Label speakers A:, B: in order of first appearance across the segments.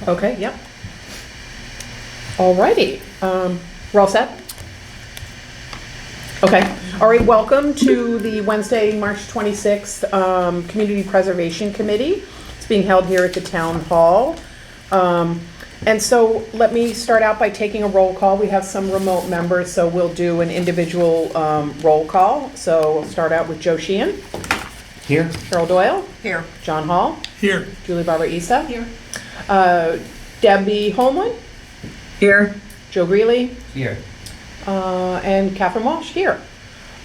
A: Okay, yep. All righty. We're all set? Okay. All right, welcome to the Wednesday, March 26th Community Preservation Committee. It's being held here at the Town Hall. And so let me start out by taking a roll call. We have some remote members, so we'll do an individual roll call. So we'll start out with Joe Sheehan.
B: Here.
A: Cheryl Doyle.
C: Here.
A: John Hall.
D: Here.
A: Julie Barbara Issa.
C: Here.
A: Debbie Holmwood.
C: Here.
A: Joe Greeley.
B: Here.
A: And Catherine Walsh here.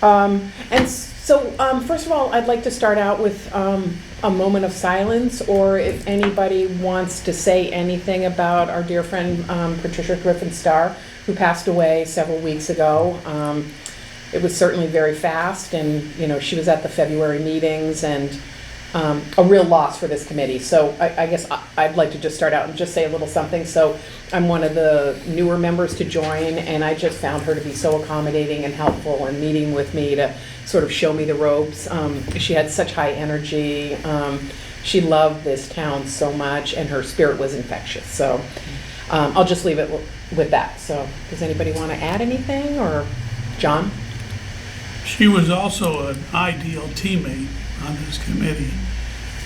A: And so, first of all, I'd like to start out with a moment of silence, or if anybody wants to say anything about our dear friend Patricia Griffin Starr, who passed away several weeks ago. It was certainly very fast, and she was at the February meetings, and a real loss for this committee. So I guess I'd like to just start out and just say a little something. So I'm one of the newer members to join, and I just found her to be so accommodating and helpful, and meeting with me to sort of show me the ropes. She had such high energy. She loved this town so much, and her spirit was infectious. So I'll just leave it with that. So does anybody want to add anything? Or John?
D: She was also an ideal teammate on this committee.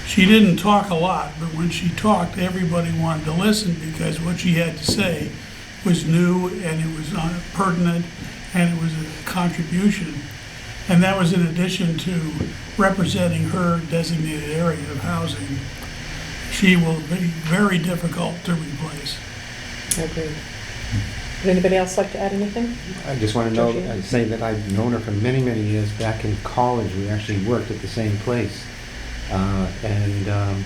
D: She didn't talk a lot, but when she talked, everybody wanted to listen because what she had to say was new, and it was pertinent, and it was a contribution. And that was in addition to representing her designated area of housing. She will be very difficult to replace.
A: I agree. Would anybody else like to add anything?
B: I just want to say that I've known her for many, many years. Back in college, we actually worked at the same place. And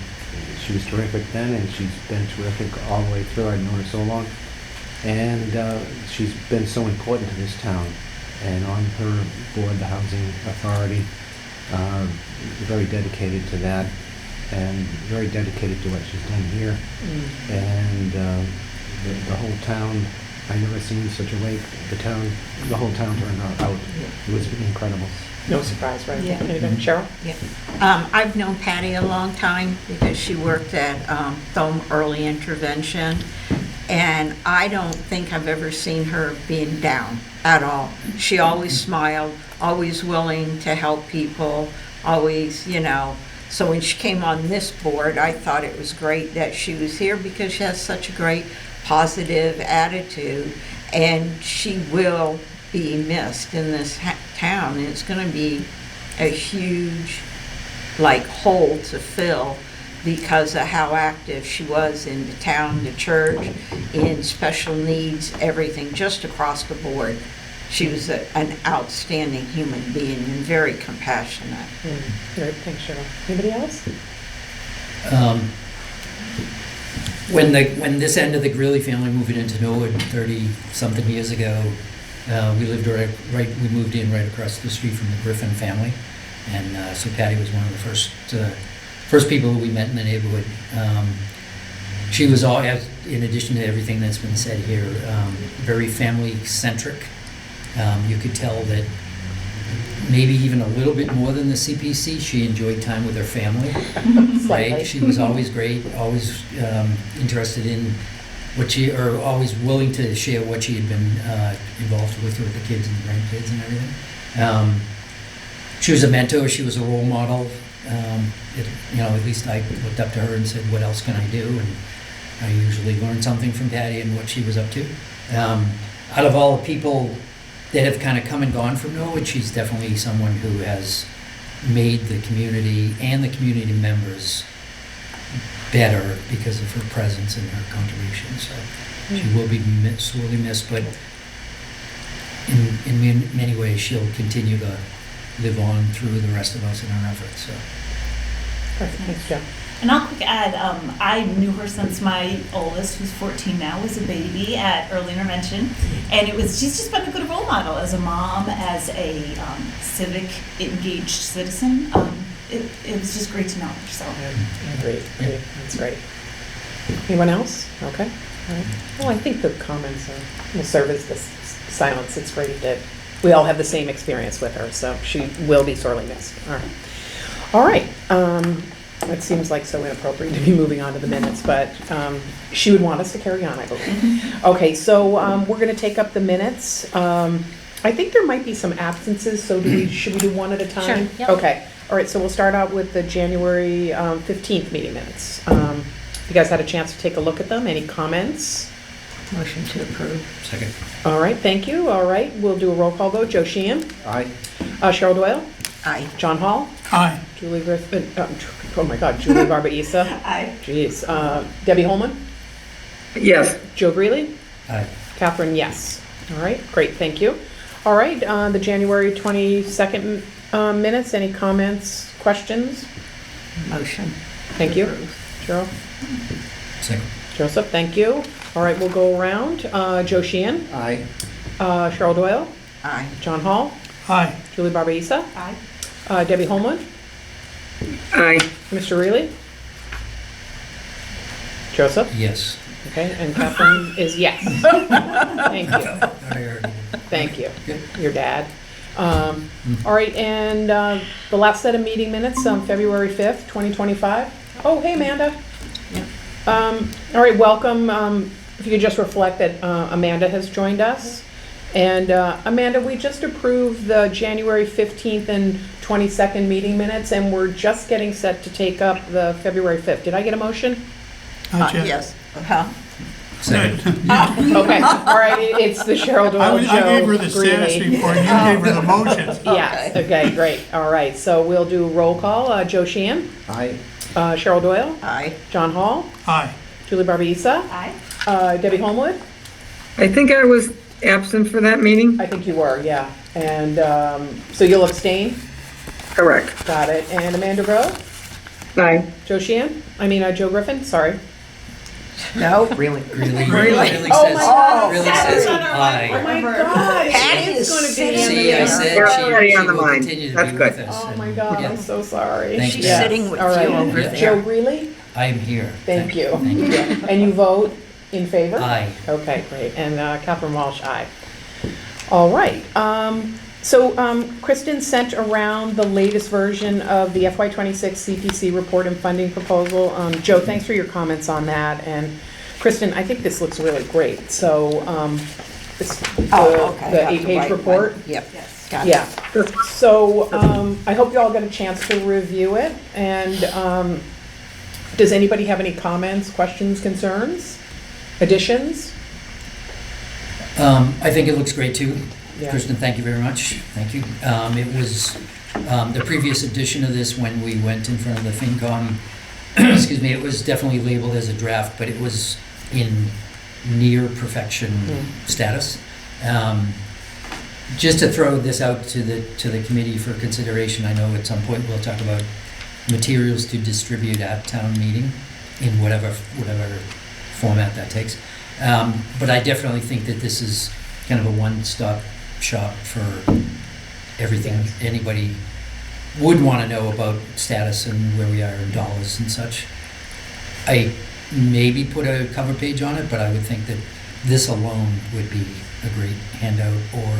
B: she was terrific then, and she's been terrific all the way through. I've known her so long. And she's been so important to this town. And on her board, the Housing Authority, very dedicated to that, and very dedicated to what she's done here. And the whole town, I've never seen such a wake. The whole town turned out. It was incredible.
A: No surprise, right?
C: Yeah.
A: Anybody? Cheryl?
C: Yeah. I've known Patty a long time because she worked at Thome Early Intervention, and I don't think I've ever seen her being down at all. She always smiled, always willing to help people, always, So when she came on this board, I thought it was great that she was here because she has such a great positive attitude, and she will be missed in this town. It's going to be a huge hole to fill because of how active she was in the town, the church, in special needs, everything, just across the board. She was an outstanding human being and very compassionate.
A: Great, thanks, Cheryl. Anybody else?
E: When this end of the Greeley family moved into Norwood 30-something years ago, we lived we moved in right across the street from the Griffin family, and so Patty was one of the first people we met in the neighborhood. She was all, in addition to everything that's been said here, very family-centric. You could tell that maybe even a little bit more than the CPC, she enjoyed time with her family. Right? She was always great, always interested in always willing to share what she had been involved with the kids and the grandkids and everything. She was a mentor, she was a role model. At least I looked up to her and said, what else can I do? And I usually learned something from Patty and what she was up to. Out of all the people that have kind of come and gone from Norwood, she's definitely someone who has made the community and the community members better because of her presence and her contribution. So she will be sorely missed, but in many ways she'll continue to live on through the rest of us in our efforts. So.
A: Perfect. Thanks, Joe.
F: And I'll quick add, I knew her since my oldest, who's 14 now, was a baby at Early Intervention. And she's just been a good role model as a mom, as a civic engaged citizen. It was just great to know her. So.
A: Great. That's great. Anyone else? Okay. All right. Well, I think the comments will serve as the silence. It's great that we all have the same experience with her, so she will be sorely missed. All right. It seems like so inappropriate to be moving on to the minutes, but she would want us to carry on, I believe. Okay, so we're going to take up the minutes. I think there might be some absences, so should we do one at a time?
G: Sure, yep.
A: Okay, all right, so we'll start out with the January 15th meeting minutes. You guys had a chance to take a look at them. Any comments?
C: Motion to approve.
E: Second.
A: All right, thank you. All right, we'll do a roll call vote. Joe Sheehan,
B: Aye.
A: Cheryl Doyle,
C: Aye.
A: John Hall,
D: Aye.
A: Julie Griffin, oh my God, Julie Barbaisa.
F: Aye.
A: Jeez. Debbie Holman,
H: Yes.
A: Joe Greeley,
E: Aye.
A: Catherine, yes. All right, great, thank you. All right, the January 22nd minutes, any comments, questions?
C: Motion.
A: Thank you.
C: Approve.
A: Cheryl?
E: Second.
A: Joseph, thank you. All right, we'll go around. Joe Sheehan,
B: Aye.
A: Cheryl Doyle,
C: Aye.
A: John Hall,
D: Aye.
A: Julie Barbaisa,
F: Aye.
A: Debbie Holman,
H: Aye.
A: Mr. Reilly? Joseph?
E: Yes.
A: Okay, and Catherine is yes. Thank you.
E: Thought I already did.
A: Thank you.
E: Good.
A: Your dad. All right, and the last set of meeting minutes, February 5th, 2025. Oh, hey, Amanda. All right, welcome. If you could just reflect that Amanda has joined us. And Amanda, we just approved the January 15th and 22nd meeting minutes, and we're just getting set to take up the February 5th. Did I get a motion?
D: Not yet.
C: Yes. Huh?
E: Second.
A: Okay, all right, it's the Cheryl Doyle,
D: I gave her
A: Joe
D: the status
A: Greeley.
D: report, you gave her the motions.
A: Yes, okay, great. All right, so we'll do roll call. Joe Sheehan,
B: Aye.
A: Cheryl Doyle,
C: Aye.
A: John Hall,
D: Aye.
A: Julie Barbaisa,
F: Aye.
A: Debbie Homewood.
H: I think I was absent for that meeting.
A: I think you were, yeah. And so you'll abstain?
H: Correct.
A: Got it. And Amanda Grove,
H: Aye.
A: Joe Sheehan, Joe Griffin, sorry.
C: No, really?
E: Really?
C: Really?
A: Oh my God.
E: Really
F: That
E: says
F: was on our
E: aye.
A: Oh my
F: Remember.
A: God.
C: Patty
A: It's
C: is
A: gonna be
C: sitting
A: in
E: See, I
A: there.
E: said
H: We're already
E: she
H: on the
E: will
H: line.
E: continue to
H: That's
E: be
H: good.
E: with us.
A: Oh
E: and-
A: my God,
E: Yeah.
A: I'm so sorry.
E: Thank
C: She's
E: you.
A: Yes.
C: sitting with
A: All right.
C: you over
E: Yeah.
C: there.
A: Joe Greeley,
E: I am here.
A: thank you.
E: Thank you.
A: Yeah. And you vote in favor?
E: Aye.
A: Okay, great. And Catherine Walsh, aye. All right. So Kristen sent around the latest version of the FY26 CPC report and funding proposal. Joe, thanks for your comments on that. And Kristen, I think this looks really great. So
C: Oh, okay.
A: the
C: Got
A: 8-page
C: right
A: report.
C: one. Yep.
F: Yes.
C: Got it.
A: Yeah. So I hope you all got a chance to review it. And does anybody have any comments, questions, concerns, additions?
E: I think it looks great too.
A: Yeah.
E: Kristen, thank you very much. Thank you. It was the previous edition of this when we went in front of the FinCom. Excuse me. It was definitely labeled as a draft, but it was in near perfection status. Just to throw this out to the committee for consideration, I know at some point we'll talk about materials to distribute at town meeting in whatever format that takes. But I definitely think that this is kind of a one-stop shop for everything anybody would want to know about status and where we are in dollars and such. I maybe put a cover page on it, but I would think that this alone would be a great handout or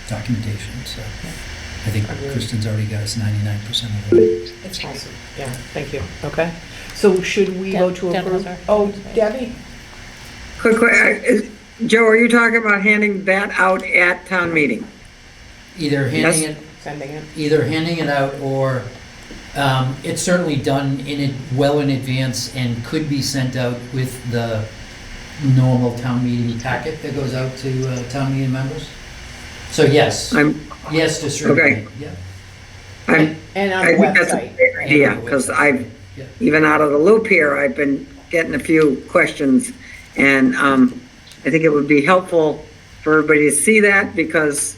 E: documentation. So I think
A: Agreed.
E: Kristen's already got us 99% of it.
A: It's awesome. Yeah, thank you. Okay. So should we go to
G: Deb
A: approve?
G: has her-
A: Oh, Debbie?
H: Quick, Joe, are you talking about handing that out at town meeting?
E: Either handing
H: Yes.
E: it
A: Sending it?
E: either handing it out or it's certainly done well in advance and could be sent out with the normal town meeting packet that goes out to town meeting members. So yes, yes, distributing. Yeah.
A: And on
H: I
A: the
H: think that's a
A: website.
H: great idea, because I've,
E: Yeah.
H: even out of the loop here, I've been getting a few questions. And I think it would be helpful for everybody to see that, because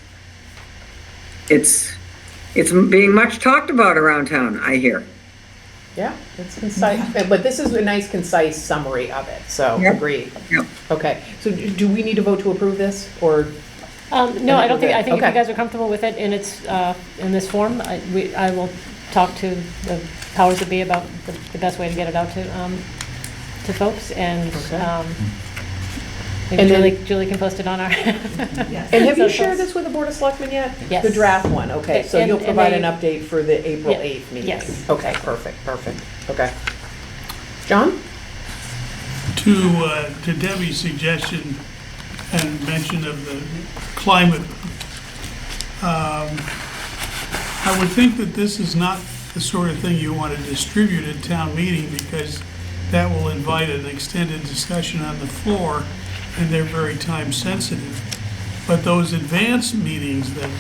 H: it's being much talked about around town, I hear.
A: Yeah, it's concise, but this is a nice concise summary of it, so
H: Yep.
A: agreed.
H: Yep.
A: Okay, so do we need to vote to approve this, or?
G: No, I don't think, I think if you
A: Okay.
G: guys are comfortable with it in its, in this form, I will talk to the powers that be about the best way to get it out to folks, and
A: Okay.
G: maybe
A: And then-
G: Julie can post it on our.
F: Yes.
A: And have you
G: So-
A: shared this with the Board of Selectmen yet?
G: Yes.
A: The draft one, okay, so
G: And-
A: you'll
G: and
A: provide
G: they-
A: an update for the April
G: Yeah,
A: 8th meeting?
G: yes.
A: Okay, perfect, perfect. Okay. John?
D: To Debbie's suggestion and mention of the climate, I would think that this is not the sort of thing you want to distribute at town meeting, because that will invite an extended discussion on the floor, and they're very time sensitive. But those advanced meetings that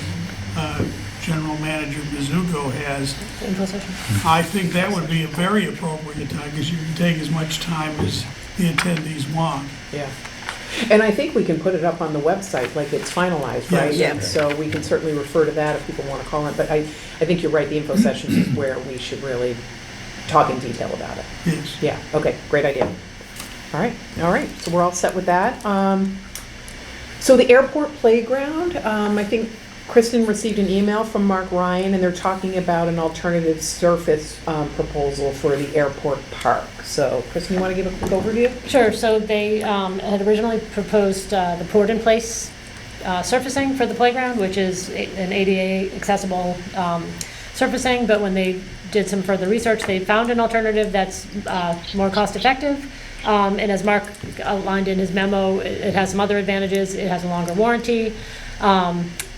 D: General Manager Mizuko has,
G: Info session.
D: I think that would be a very appropriate time, because you can take as much time as the attendees want.
A: Yeah. And I think we can put it up on the website, like it's finalized, right?
D: Yes.
A: And so we can certainly refer to that if people want to call in. But I think you're right, the info sessions is where we should really talk in detail about it.
D: Yes.
A: Yeah, okay, great idea. All right, so we're all set with that. So the airport playground, I think Kristen received an email from Mark Ryan, and they're talking about an alternative surface proposal for the airport park. So Kristen, you want to give a quick overview?
G: Sure, so they had originally proposed the port-in-place surfacing for the playground, which is an ADA accessible surfacing, but when they did some further research, they found an alternative that's more cost-effective. And as Mark outlined in his memo, it has some other advantages. It has a longer warranty.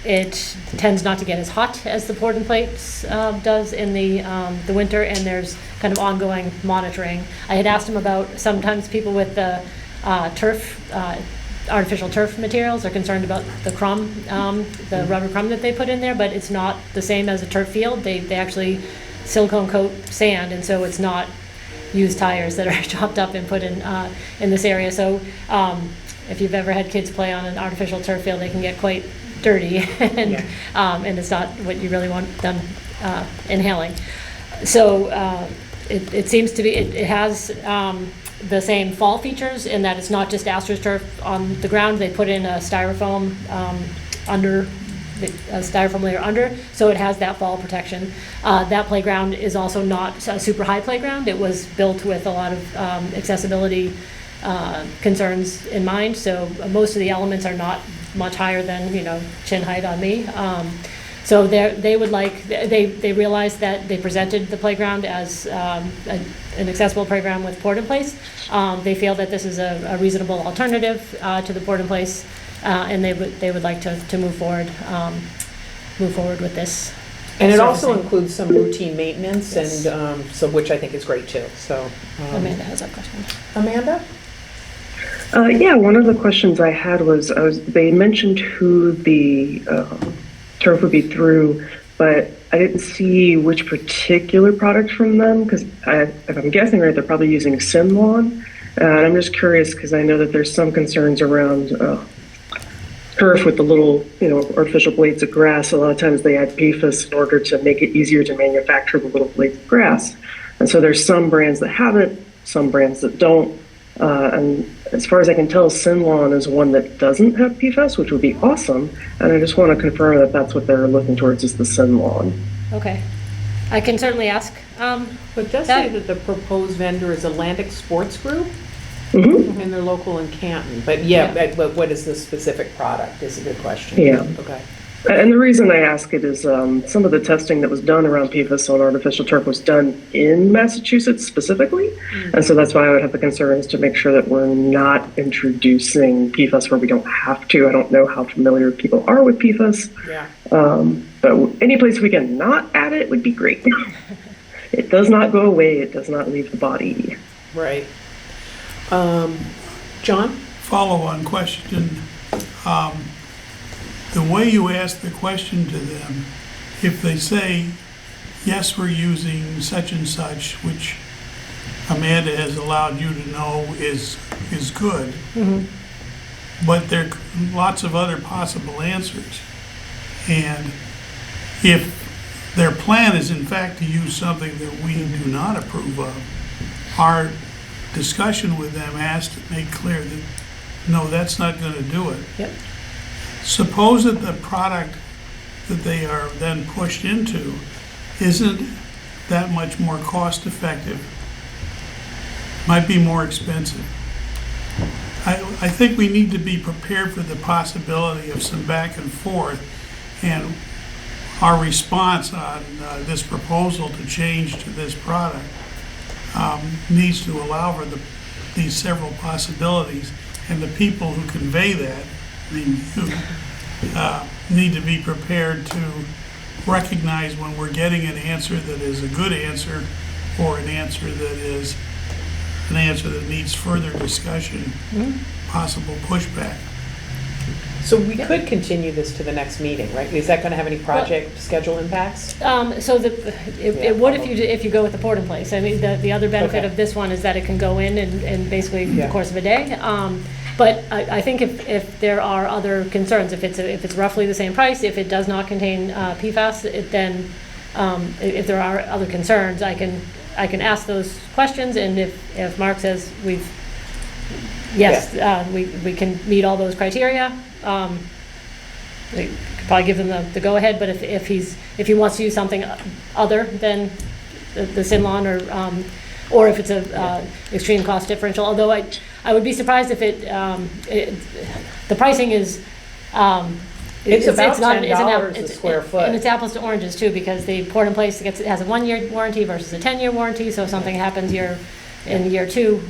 G: It tends not to get as hot as the port-in-place does in the winter, and there's kind of ongoing monitoring. I had asked him about, sometimes people with the artificial turf materials are concerned about the crumb, the rubber crumb that they put in there, but it's not the same as a turf field. They actually silicone coat sand, and so it's not used tires that are chopped up and put in this area. So if you've ever had kids play on an artificial turf field, they can get quite dirty, and it's not what you really want them inhaling. So it seems to be, it has the same fall features in that it's not just AstroTurf on the ground. They put in a styrofoam a styrofoam layer under, so it has that fall protection. That playground is also not a super high playground. It was built with a lot of accessibility concerns in mind, so most of the elements are not much higher than, chin height on me. So they would like, they realized that they presented the playground as an accessible playground with port-in-place. They feel that this is a reasonable alternative to the port-in-place, and they would like to move forward with this.
A: And it also
G: surfacing.
A: includes some routine maintenance,
G: Yes.
A: and so which I think is great too. So
G: Amanda has a question.
A: Amanda?
I: Yeah, one of the questions I had was, they mentioned who the turf would be through, but I didn't see which particular product from them, because if I'm guessing right, they're probably using Simlawn. And I'm just curious, because I know that there's some concerns around turf with the little, artificial blades of grass. A lot of times they add PFAS in order to make it easier to manufacture the little blades of grass. And so there's some brands that have it, some brands that don't. And as far as I can tell, Simlawn is one that doesn't have PFAS, which would be awesome. And I just want to confirm that that's what they're looking towards, is the Simlawn.
G: Okay. I can certainly ask.
A: But it does say that the proposed vendor is Atlantic Sports Group,
I: Mm-hmm.
A: and they're local in Canton. But but what is the specific product is a good question.
I: Yeah.
A: Okay.
I: And the reason I ask it is some of the testing that was done around PFAS on artificial turf was done in Massachusetts specifically. And so that's why I would have the concerns to make sure that we're not introducing PFAS where we don't have to. I don't know how familiar people are with PFAS.
A: Yeah.
I: But any place we can not add it would be great. It does not go away. It does not leave the body.
A: Right. John?
D: Follow-on question. The way you ask the question to them, if they say, yes, we're using such and such, which Amanda has allowed you to know is good, but there are lots of other possible answers. And if their plan is in fact to use something that we do not approve of, our discussion with them has to make clear that, no, that's not going to do it.
G: Yep.
D: Suppose that the product that they are then pushed into isn't that much more cost effective, might be more expensive. I think we need to be prepared for the possibility of some back and forth, and our response on this proposal to change to this product needs to allow for these several possibilities, and the people who convey that, I mean, you, need to be prepared to recognize when we're getting an answer that is a good answer, or an answer that is an answer that needs further discussion, possible pushback.
A: So we could continue this to the next meeting, right? Is that gonna have any project schedule impacts?
G: So it would if you go with the port in place. I mean, the other benefit
A: Okay.
G: of this one is that it can go in basically the
A: Yeah.
G: course of a day. But I think if there are other concerns, if it's roughly the same price, if it does not contain PFAS, then if there are other concerns, I can ask those questions, and if Mark says we can meet all those criteria, we could probably give them the go-ahead, but if he wants to use something other than the Sinlon, or if it's a extreme cost differential, although I would be surprised if the pricing is,
A: It's about
G: not-
A: $10 a
G: it's-
A: square foot.
G: And it's apples to oranges too, because the port in place has a 1-year warranty versus a 10-year warranty, so if something happens in year 2,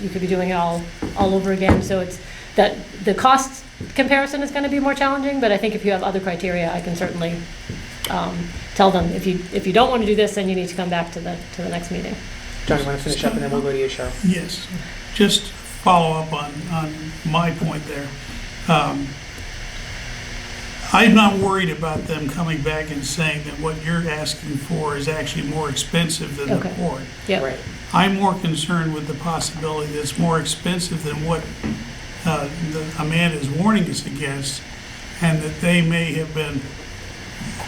G: you could be doing it all over again, so it's, that the cost comparison is gonna be more challenging, but I think if you have other criteria, I can certainly tell them, if you don't wanna do this, then you need to come back to the next meeting.
A: John, you wanna finish up, and then we'll go to you, Cheryl?
D: Yes, just follow up on my point there. I'm not worried about them coming back and saying that what you're asking for is actually more expensive than the
G: Okay.
D: port.
G: Yeah.
A: Right.
D: I'm more concerned with the possibility that it's more expensive than what Amanda is warning us against, and that they may have been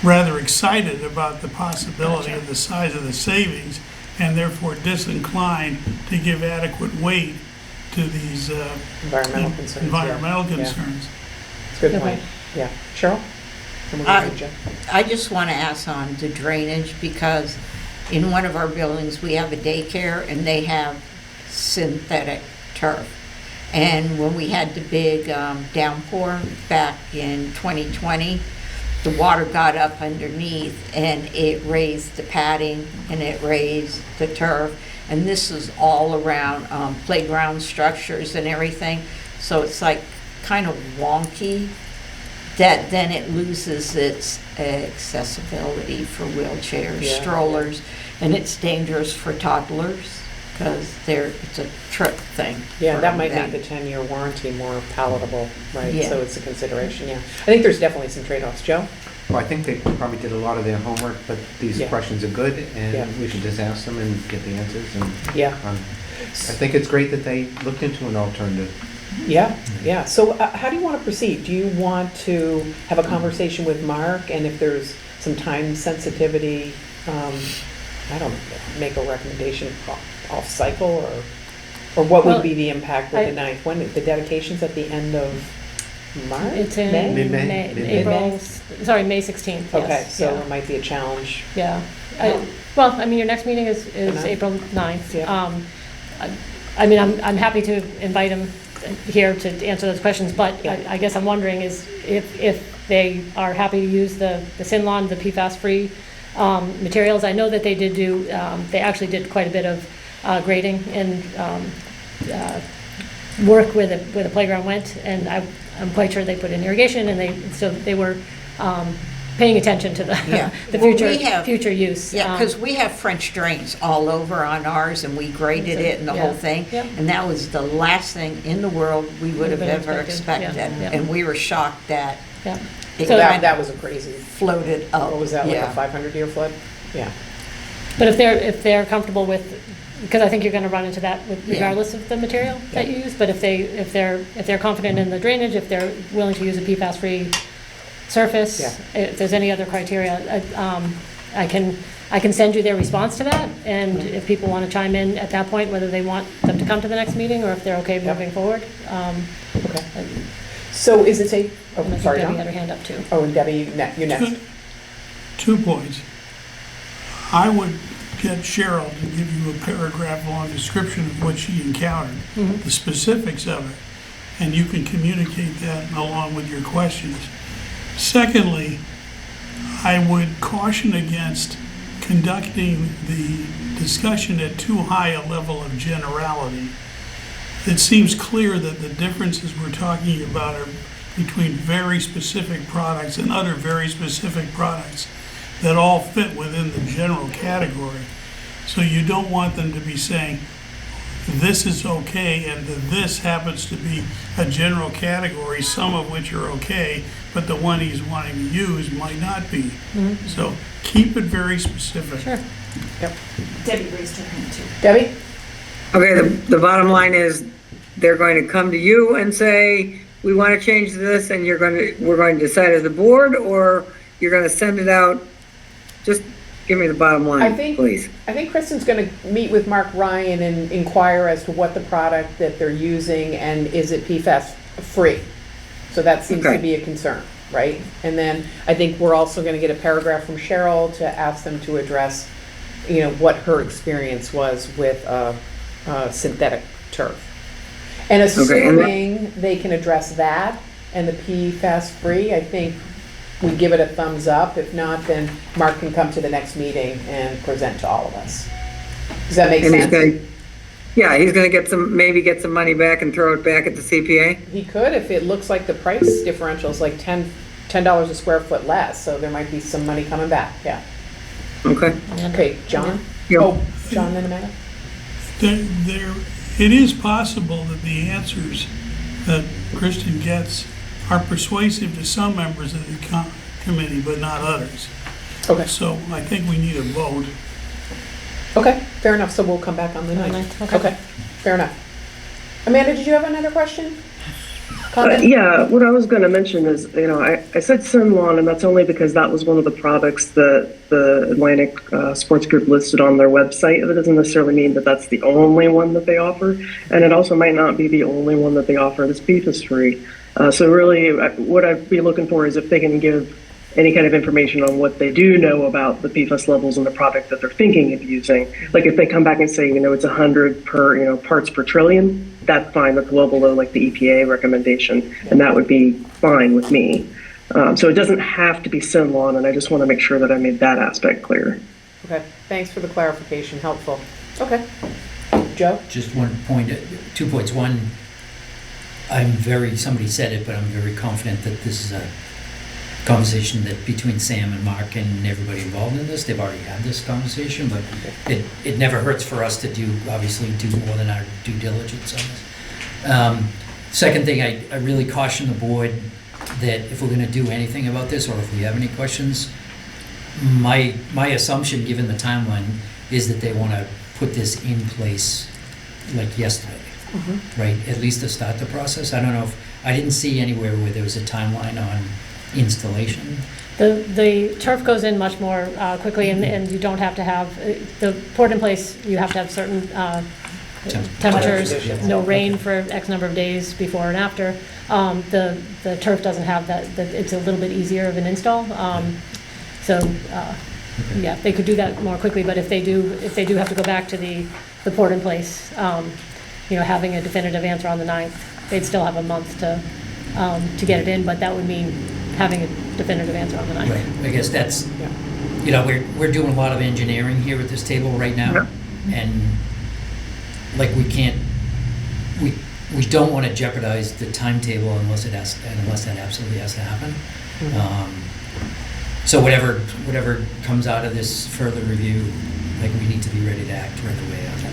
D: rather excited about the possibility of the size of the savings, and therefore disinclined to give adequate weight to these
A: Environmental concerns.
D: environmental
A: Yeah.
D: concerns.
A: It's a good
G: Okay.
A: point. Yeah. Cheryl? And we'll go to you, Jeff.
C: I just want to ask on the drainage, because in one of our buildings, we have a daycare and they have synthetic turf. And when we had the big downpour back in 2020, the water got up underneath and it raised the padding and it raised the turf. And this is all around playground structures and everything. So it's like kind of wonky, that then it loses its accessibility for wheelchairs,
A: Yeah.
C: strollers, and it's dangerous for toddlers because it's a trip thing.
A: Yeah,
C: for
A: that might
C: them.
A: make the 10-year warranty more palatable, right?
C: Yeah.
A: So it's a consideration, yeah. I think there's definitely some trade-offs. Joe?
B: Well, I think they probably did a lot of their homework, but these
A: Yeah.
B: questions are good,
A: Yeah.
B: and we should just ask them and get the answers. And
A: Yeah.
B: I think it's great that they looked into an alternative.
A: Yeah, yeah. So how do you want to proceed? Do you want to have a conversation with Mark, and if there's some time sensitivity, I don't know, make a recommendation off cycle, or what
G: Well,
A: would be the impact with
G: I-
A: the 9th? When, the dedication's at the end of March?
G: It's in
A: May?
B: Mid-May?
G: May,
B: Mid-May?
G: May 16th, yes.
A: Okay, so
G: yeah.
A: it might be a challenge.
G: Yeah. Well, I mean, your next meeting is
A: ninth?
G: April 9th.
A: Yeah.
G: I mean, I'm happy to invite him here to answer those questions, but
A: Yeah.
G: I guess I'm wondering is if they are happy to use the Sinlon, the PFAS-free materials. I know that they did they actually did quite a bit of grading and work where the playground went, and I'm quite sure they put in irrigation, and they were paying attention to
C: Yeah.
G: the
C: Well,
G: future
C: we have-
G: future use.
C: Yeah, because we have French drains all over on ours, and we graded it and the whole
G: Yeah.
C: thing.
G: Yep.
C: And that was the last thing in the world we would have
G: Been
C: ever
G: expected,
C: expected.
G: yeah, yeah.
C: And we were shocked that
G: Yeah.
C: it
G: So
C: kind
A: That
C: of
A: was a crazy,
C: floated up.
A: what was that, like a
C: Yeah.
A: 500-year flood? Yeah.
G: But if they're comfortable with, because I think you're gonna run into that
C: Yeah.
G: regardless of the material that you use, but if they're confident in the drainage, if they're willing to use a PFAS-free surface, if there's any other criteria, I can send you their response to that, and if people wanna chime in at that point, whether they want them to come to the next meeting, or if they're okay moving forward.
A: Okay. So is it safe? Oh,
G: And I think
A: sorry,
G: Debbie
A: John?
G: had her hand up too.
A: Oh, and Debbie, you're next.
D: 2 points. I would get Cheryl to give you a paragraph-long description of what she encountered, the specifics of it, and you can communicate that along with your questions. Secondly, I would caution against conducting the discussion at too high a level of generality. It seems clear that the differences we're talking about are between very specific products and other very specific products that all fit within the general category. So you don't want them to be saying, this is okay, and this happens to be a general category, some of which are okay, but the one he's wanting to use might not be. So keep it very specific.
G: Sure.
F: Debbie raised her hand too.
A: Debbie?
H: Okay, the bottom line is, they're going to come to you and say, we want to change this, and we're going to decide as a board, or you're going to send it out? Just give me the bottom
A: I
H: line,
A: think,
H: please.
A: I think Kristen's gonna meet with Mark Ryan and inquire as to what the product that they're using and is it PFAS free? So that seems to
H: Okay.
A: be a concern, right? And then I think we're also gonna get a paragraph from Cheryl to ask them to address, you know, what her experience was with synthetic turf. And
H: Okay, and
A: assuming they can address that and the PFAS free, I think we give it a thumbs up. If not, then Mark can come to the next meeting and present to all of us. Does that make
H: And he's
A: sense?
H: going, yeah, he's going to maybe get some money back and throw it back at the CPA?
A: He could if it looks like the price differential is like $10 a square foot less, so there might be some money coming back, yeah.
H: Okay.
A: Okay, John?
H: Yeah.
A: Oh, John, then Amanda?
D: It is possible that the answers that Kristen gets are persuasive to some members of the committee, but not others.
A: Okay,
D: So I think we need a vote.
A: okay, fair enough, so we'll come back on the
G: On the
A: 9th.
G: ninth, okay.
A: Okay, fair enough. Amanda, did you have another question? Comment?
I: Yeah, what I was going to mention is, I said Simlon, and that's only because that was one of the products that the Atlantic Sports Group listed on their website. That doesn't necessarily mean that that's the only one that they offer, and it also might not be the only one that they offer that's PFAS-free. So really, what I'd be looking for is if they can give any kind of information on what they do know about the PFAS levels in the product that they're thinking of using. Like if they come back and say, it's 100 per, parts per trillion, that's fine. That's well below like the EPA recommendation, and that would be fine with me. So it doesn't have to be Simlon, and I just want to make sure that I made that aspect clear.
A: Okay, thanks for the clarification, helpful. Okay. Joe?
E: Just 1 point, 2 points. One, somebody said it, but I'm very confident that this is a conversation that between Sam and Mark and everybody involved in this, they've already had this conversation, but it never hurts for us to do more than our due diligence on this. Second thing, I really caution the board that if we're gonna do anything about this, or if we have any questions, my assumption, given the timeline, is that they wanna put this in place like yesterday. Right, at least to start the process. I don't know I didn't see anywhere where there was a timeline on installation.
G: The turf goes in much more quickly, and you don't have to have, the poured in place, you have to have certain temperatures, no rain for X number of days before and after. The turf doesn't have that, it's a little bit easier of an install. Yeah, they could do that more quickly, but if they do have to go back to the poured in place, having a definitive answer on the 9th, they'd still have a month to get it in, but that would mean having a definitive answer on the 9th.
E: Right, I guess that's, we're doing a lot of engineering here at this table right now, and like we don't want to jeopardize the timetable unless that absolutely has to happen. So whatever comes out of this further review, we need to be ready to act right away on that.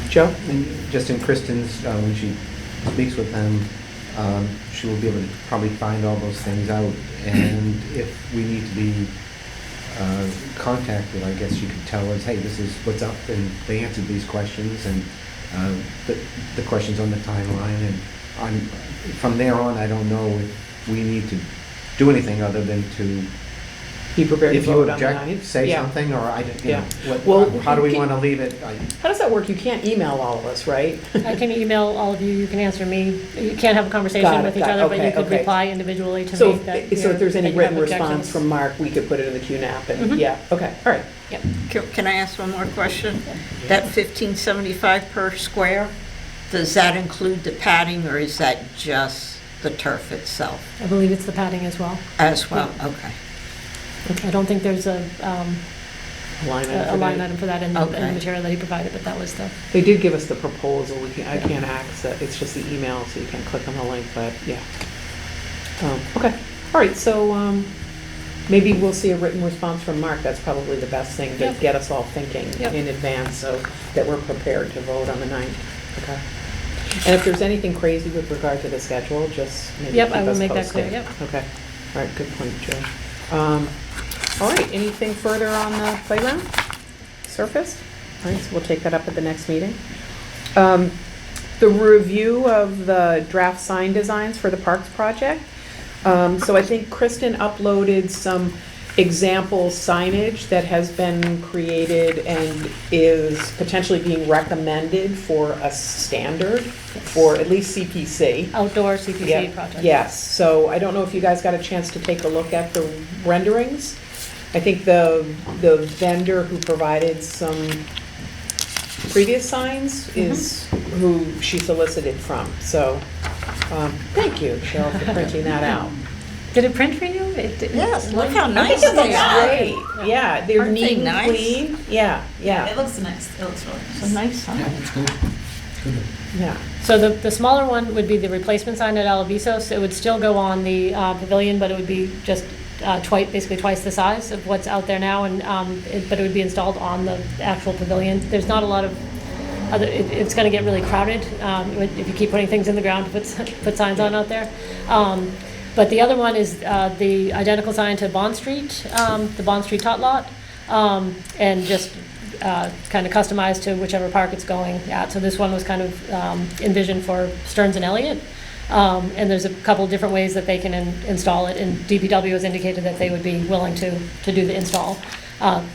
A: Joe?
B: And just in Kristen's, when she speaks with them, she will be able to probably find all those things out. And if we need to be contacted, I guess she could tell us, hey, this is what's up, and they answered these questions, and the questions on the timeline. And from there on, I don't know if we need to do anything other than to,
A: Be prepared to
B: if you
A: vote on the
B: object,
A: 9th?
B: say
A: Yeah.
B: something, or
A: Well,
B: how do we
A: can-
B: want to leave it?
A: How does that work? You can't email all of us, right?
G: I can email all of you, you can answer me, you can't have a conversation
A: Got it,
G: with each
A: got it.
G: other, but
A: Okay,
G: you could
A: okay.
G: reply individually to
A: So,
G: me that
A: if there's any
G: that you have
A: written response
G: objections.
A: from Mark, we could put it in the QNAP, and,
G: Mhm.
A: yeah, okay, all right.
C: Can I ask one more question? That $15.75 per square, does that include the padding, or is that just the turf itself
G: I believe it's the padding as well.
C: as well? Okay.
G: I don't think there's a
A: Line item
G: a
A: for
G: line
A: that.
G: item for that in the
C: Okay.
G: material that he provided, but that was the,
A: They did give us the proposal, I can't access, it's just the email, so you can't click on the link, but yeah. Okay, all right, so maybe we'll see a written response from Mark, that's probably the best thing to
G: Yep.
A: get us all thinking
G: Yep.
A: in advance so that we're prepared to vote on the 9th, okay? And if there's anything crazy with regard to the schedule, just maybe
G: Yep,
A: keep
G: I will
A: us
G: make that
A: posted.
G: clear, yep.
A: Okay, all right, good point, Joe. All right, anything further on the playground surface? All right, so we'll take that up at the next meeting. The review of the draft sign designs for the Parks project. So I think Kristen uploaded some example signage that has been created and is potentially being recommended for a standard for at least CPC.
G: outdoor CPC
A: Yeah,
G: project.
A: Yes, so I don't know if you guys got a chance to take a look at the renderings. I think the vendor who provided some previous signs is who she solicited from. So, thank you, Cheryl, for printing that out.
G: Did it print for you?
C: Yes, look how
A: I
C: nice
A: think it
C: they
A: looks
C: are.
A: great. Yeah, they're
C: Aren't they
A: neat and
C: nice?
A: clean. Yeah,
F: It
A: yeah,
F: looks nice. It looks really
C: It's a
F: nice.
C: nice
E: Yeah,
C: sign.
E: it's good. Good.
A: yeah.
G: So the smaller one would be the replacement sign at Alavisos. It would still go on the pavilion, but it would be just basically twice the size of what's out there now, and but it would be installed on the actual pavilion. There's not a lot of other. It's going to get really crowded if you keep putting things in the ground to put signs on out there. But the other one is the identical sign to Bond Street, the Bond Street tot lot, and just kind of customized to whichever park it's going at. So this one was kind of envisioned for Stearns and Elliott. And there's a couple different ways that they can install it, and DPW has indicated that they would be willing to do the install,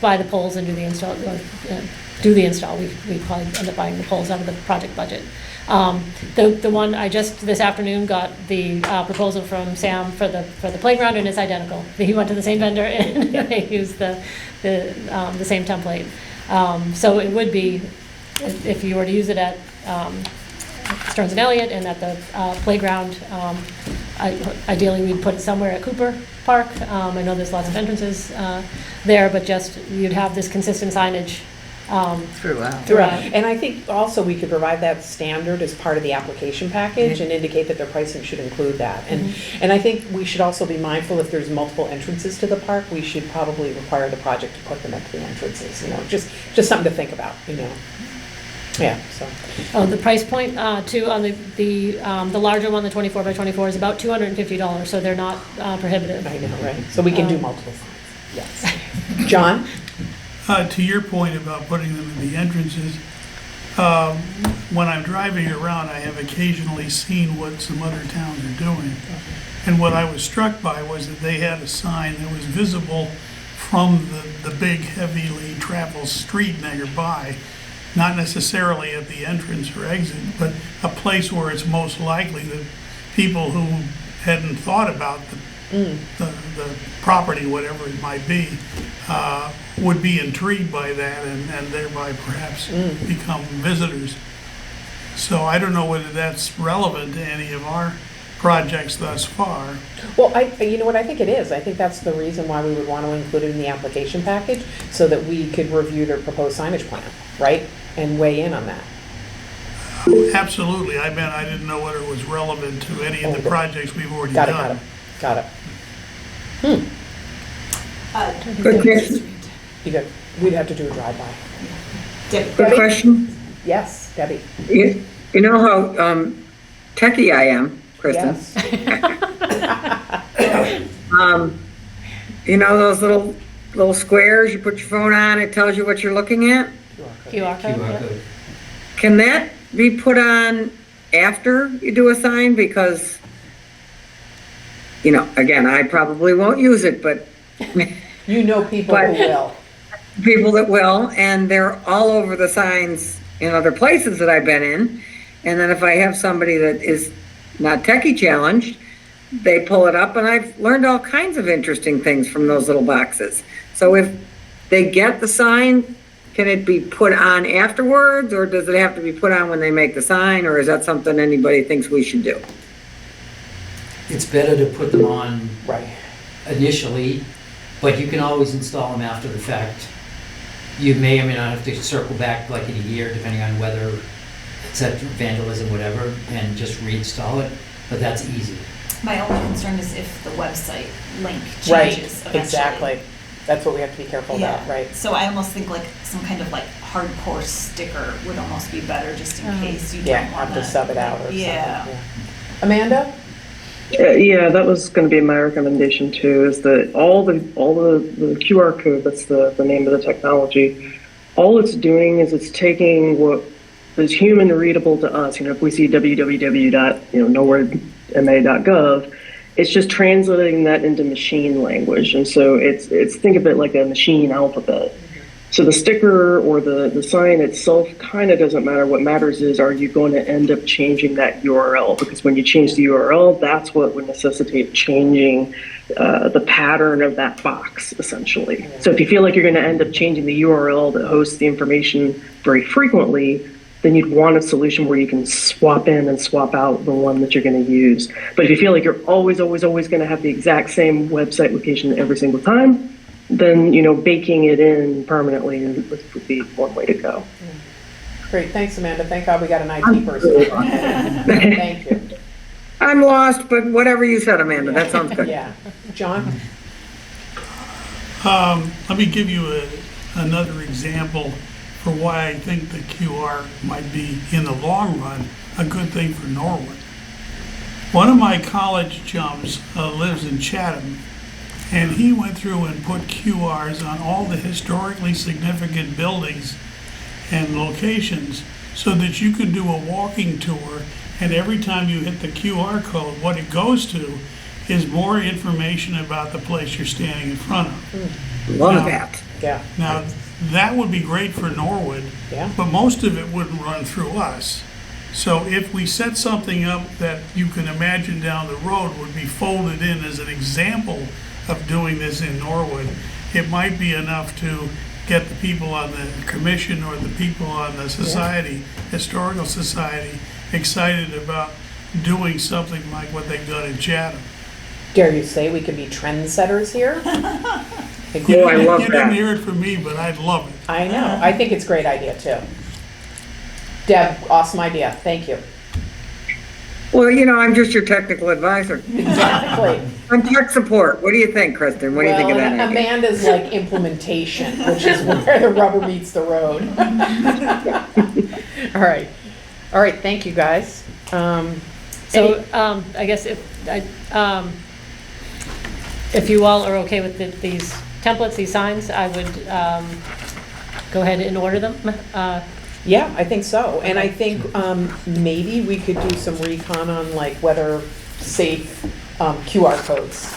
G: buy the poles and do the install. We probably end up buying the poles out of the project budget. The one I just this afternoon got the proposal from Sam for the playground, and it's identical. He went to the same vendor and they used the same template. So it would be, if you were to use it at Stearns and Elliott and at the playground, ideally we'd put it somewhere at Cooper Park. I know there's lots of entrances there, but just you'd have this consistent signage
C: Throughout.
A: Throughout. And I think also we could provide that standard as part of the application package and indicate that their pricing should include that. And I think we should also be mindful if there's multiple entrances to the park, we should probably require the project to put them at the entrances, just something to think about, Yeah, so.
G: Oh, the price point, too, on the larger one, the 24 by 24, is about $250, so they're not prohibitive.
A: I know, right? So we can do multiple signs, yes. John?
D: To your point about putting them in the entrances, when I'm driving around, I have occasionally seen what some other towns are doing. And what I was struck by was that they had a sign that was visible from the big, heavily traveled street nearby, not necessarily at the entrance or exit, but a place where it's most likely that people who hadn't thought about the property, whatever it might be, would be intrigued by that and thereby perhaps become visitors. So I don't know whether that's relevant to any of our projects thus far.
A: Well, you know what, I think it is. I think that's the reason why we would want to include it in the application package, so that we could review their proposed signage plan, right? And weigh in on that.
D: Absolutely. I didn't know whether it was relevant to any of the projects we've already
A: Got
D: done.
A: it.
H: Good question.
A: We'd have to do a drive-by.
H: Good question.
A: Yes, Debbie?
H: You know how techie I am, Kristen?
A: Yes.
H: You know those little squares, you put your phone on, it tells you what you're looking at?
G: QR code,
E: QR
G: yeah.
E: code.
H: Can that be put on after you do a sign? Because, again, I probably won't use it, but
A: You know people who will.
H: people that will, and they're all over the signs in other places that I've been in. And then if I have somebody that is not techie challenged, they pull it up, and I've learned all kinds of interesting things from those little boxes. So if they get the sign, can it be put on afterwards, or does it have to be put on when they make the sign, or is that something anybody thinks we should do?
E: It's better to put them on
A: Right.
E: initially, but you can always install them after the fact. You may or may not have to circle back like in a year, depending on whether it's at vandalism, whatever, and just reinstall it, but that's easy.
F: My only concern is if the website link
A: Right,
F: changes eventually.
A: exactly. That's what we have to be careful about,
F: Yeah,
A: right?
F: so I almost think like some kind of like hardcore sticker would almost be better, just in case you
A: Yeah,
F: don't want
A: have to sub it out or something.
F: Yeah.
A: Amanda?
I: Yeah, that was going to be my recommendation too. Is that all the QR code? That's the name of the technology. All it's doing is it's taking what is human readable to us. You know, if we see www.nowheresma.gov, it's just translating that into machine language. And so it's think of it like a machine alphabet. So the sticker or the sign itself kind of doesn't matter. What matters is, are you going to end up changing that URL? Because when you change the URL, that's what would necessitate changing the pattern of that box, essentially. So if you feel like you're going to end up changing the URL that hosts the information very frequently, then you'd want a solution where you can swap in and swap out the one that you're going to use. But if you feel like you're always going to have the exact same website location every single time, then, you know, baking it in permanently would be one way to go.
A: Great, thanks, Amanda. Thank God we got an IT person. Thank you.
H: I'm lost, but whatever you said, Amanda, that sounds good.
A: Yeah. John?
D: Let me give you another example for why I think the QR might be, in the long run, a good thing for Norwood. One of my college chums lives in Chatham, and he went through and put QRs on all the historically significant buildings and locations so that you could do a walking tour, and every time you hit the QR code, what it goes to is more information about the place you're standing in front of.
H: Love
D: Now-
H: that.
A: Yeah.
D: Now, that would be great for Norwood,
A: Yeah.
D: but most of it wouldn't run through us. So if we set something up that you can imagine down the road would be folded in as an example of doing this in Norwood, it might be enough to get the people on the commission or the people on the society, historical society, excited about doing something like what they've done in Chatham.
A: Dare you say we could be trendsetters here?
H: Oh, I love
D: You didn't
H: that.
D: hear it from me, but I'd love it.
A: I know. I think it's a great idea, too. Deb, awesome idea. Thank you.
H: Well, you know, I'm just your technical advisor.
A: Exactly.
H: I'm tech support. What do you think, Kristen? What do you think of
A: Well,
H: that idea?
A: Amanda's like implementation, which is where the rubber meets the road. All right. All right, thank you, guys.
G: So, I guess if you all are okay with these templates, these signs, I would go ahead and order them.
A: Yeah, I think so. And I think maybe we could do some recon on like whether safe QR codes.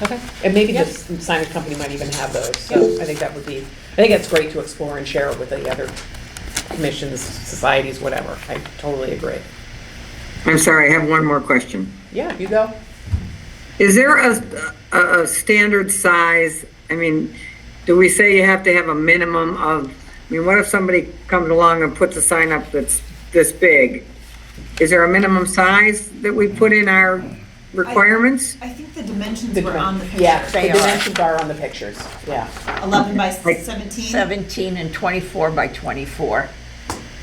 G: Okay.
A: And maybe
G: Yep.
A: this signage company might even have those. So I think that would be, I think that's great to explore and share it with the other commissions, societies, whatever. I totally agree.
H: I'm sorry, I have one more question.
A: Yeah, you go.
H: Is there a standard size? I mean, do we say you have to have a minimum of, I mean, what if somebody comes along and puts a sign up that's this big? Is there a minimum size that we put in our requirements?
F: I think the dimensions
A: The
F: were on the picture.
A: Yeah, the
C: They are.
A: dimensions are on the pictures, yeah.
F: 11 by 17.
C: 17 and 24 by 24.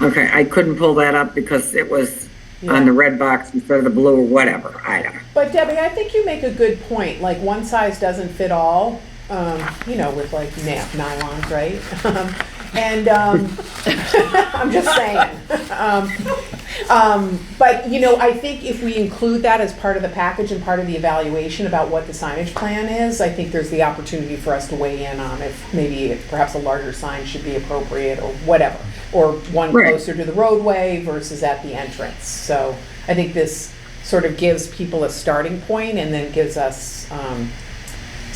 H: Okay, I couldn't pull that up because it was on the red box instead of the blue or whatever, I don't know.
A: But Debbie, I think you make a good point, like one size doesn't fit all, you know, with like nylons, right? And I'm just saying. But, you know, I think if we include that as part of the package and part of the evaluation about what the signage plan is, I think there's the opportunity for us to weigh in on if maybe perhaps a larger sign should be appropriate or whatever. Or one
H: Right.
A: closer to the roadway versus at the entrance. So I think this sort of gives people a starting point and then gives us,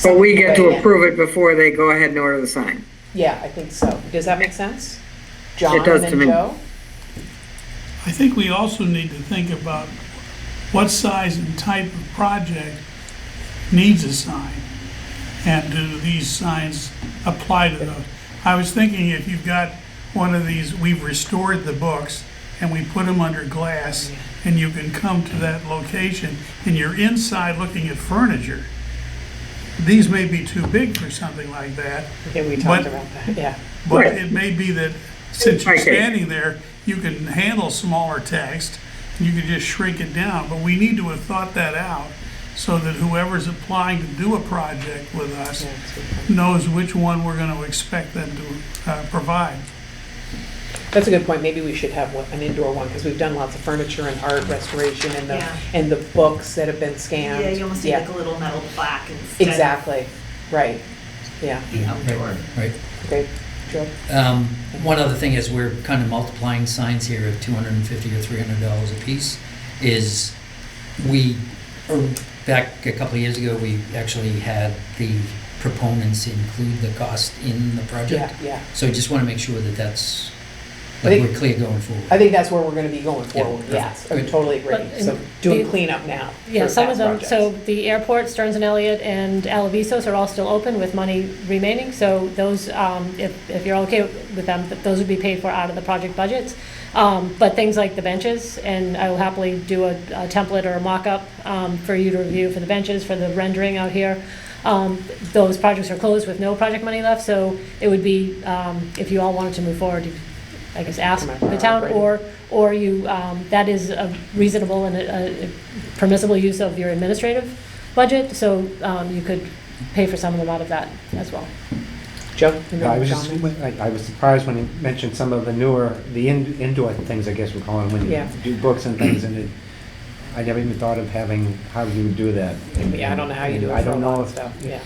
H: But we get to
A: weigh in.
H: approve it before they go ahead and order the sign.
A: Yeah, I think so. Does that make sense? John
H: It does
A: and
H: to
A: then
H: me.
A: Joe?
D: I think we also need to think about what size and type of project needs a sign. And do these signs apply to those? I was thinking if you've got one of these, we've restored the books and we put them under glass and you can come to that location and you're inside looking at furniture. these may be too big for something like that,
A: Yeah, we talked
D: But-
A: about that, yeah.
D: but
H: Right.
D: it may be that since you're
H: Okay.
D: standing there, you can handle smaller text, and you can just shrink it down, but we need to have thought that out so that whoever's applying to do a project with us
A: Yeah, that's a good point.
D: knows which one we're gonna expect them to provide.
A: That's a good point. Maybe we should have an indoor one, because we've done lots of furniture and art restoration and
F: Yeah.
A: the books that have been scanned.
F: Yeah, you almost need
A: Yeah.
F: like a little metal plaque instead
A: Exactly, right, yeah,
F: of outdoor.
E: Right.
A: okay, Joe?
E: One other thing is we're kind of multiplying signs here at $250 or $300 a piece, is back a couple of years ago, we actually had the proponents include the cost in the
A: Yeah,
E: project.
A: yeah.
E: So I just want to make sure that that's,
A: I
E: like,
A: think-
E: we're clear going forward.
A: I think that's where we're gonna be going forward,
E: Yeah,
A: yes, I
E: good.
A: totally agree.
G: But
A: So
G: in
A: doing
G: the-
A: cleanup now.
G: Yeah,
A: for
G: some of
A: past
G: them,
A: projects.
G: so the airport, Stearns and Elliott, and Alavisos are all still open with money remaining, so those, if you're okay with them, those would be paid for out of the project budgets. But things like the benches, and I will happily do a template or a mock-up for you to review for the benches, for the rendering out here. Those projects are closed with no project money left, so it would be, if you all wanted to move forward, you, I guess, ask
A: Come on,
G: the town,
A: operating.
G: or you, that is a reasonable and a permissible use of your administrative budget, so you could pay for some of them out of that as well.
A: Joe?
B: I was just, I was surprised when you mentioned some of the newer, the indoor things, I guess we're calling, when you
A: Yeah.
B: do books and things, and I never even thought of having, how you would do that.
A: Yeah, I don't know how you do it
B: I
A: for a
B: don't
A: lot
B: know
A: of
B: if,
A: stuff, yeah.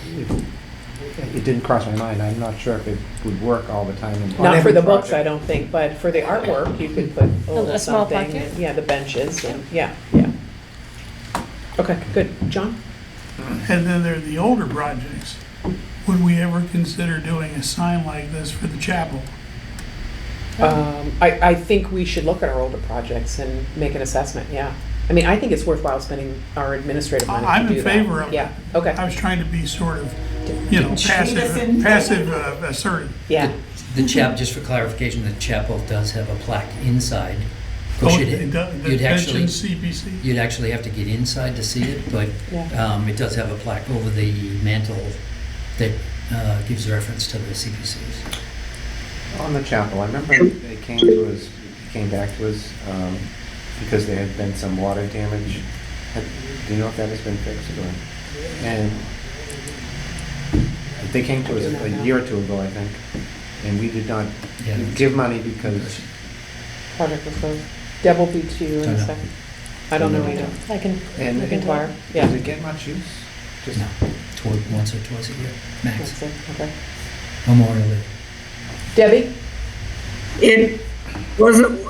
B: it didn't cross my mind. I'm not sure if it would work all the time. on
A: Not for
B: every
A: the books, I
B: project.
A: don't think, but for the artwork, you could put a little
G: A small
A: something,
G: plaque,
A: and, yeah, the benches, and, yeah, yeah. Okay, good. John?
D: And then there are the older projects. Would we ever consider doing a sign like this for the chapel?
A: I think we should look at our older projects and make an assessment, yeah. I mean, I think it's worthwhile spending our administrative money
D: I'm
A: to do
D: in
A: that.
D: favor of it.
A: Yeah, okay,
D: I was trying to be sort of,
F: Listen.
D: passive assertive.
A: yeah.
E: The just for clarification, the chapel does have a plaque inside. Of course,
D: Oh,
E: you'd-
D: it does-
E: you'd
D: that
E: actually,
D: mentions CPC.
E: you'd actually have to get inside to see it, but
A: Yeah.
E: it does have a plaque over the mantle that gives reference to the CPCs.
B: On the chapel, I remember they came to us, came back to us, because there had been some water damage. Do you know if that has been fixed or? And they came to us a year or two ago, I think, and we did not
E: Yeah.
B: give money because
A: Project was closed. Deb will be to you in
E: Don't
A: a
E: know.
A: second. I don't know either.
G: I can,
B: And-
G: I can
A: Inquire,
G: talk.
A: yeah.
B: does it get much use? Just
E: No, once or twice a year, max.
A: That's it, okay.
E: Memorial Day.
A: Debbie?
H: It wasn't,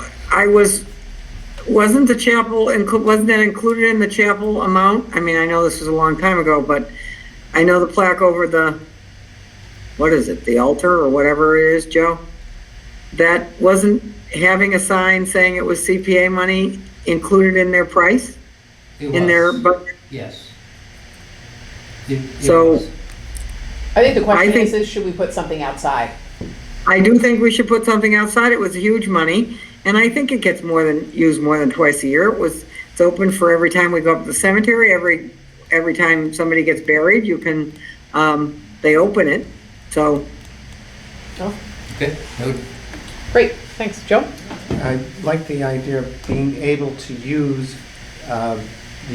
H: wasn't the chapel, wasn't that included in the chapel amount? I mean, I know this was a long time ago, but I know the plaque over the, what is it, the altar or whatever it is, Joe? That wasn't having a sign saying it was CPA money included in their price? In their budget?
E: Yes.
H: So
A: I think the question
H: I think-
A: is, should we put something outside?
H: I do think we should put something outside. It was huge money, and I think it gets used more than twice a year. It's open for every time we go up to the cemetery, every time somebody gets buried, you can, they open it, so.
A: Oh,
E: Okay, noted.
A: great, thanks. Joe?
B: I like the idea of being able to use the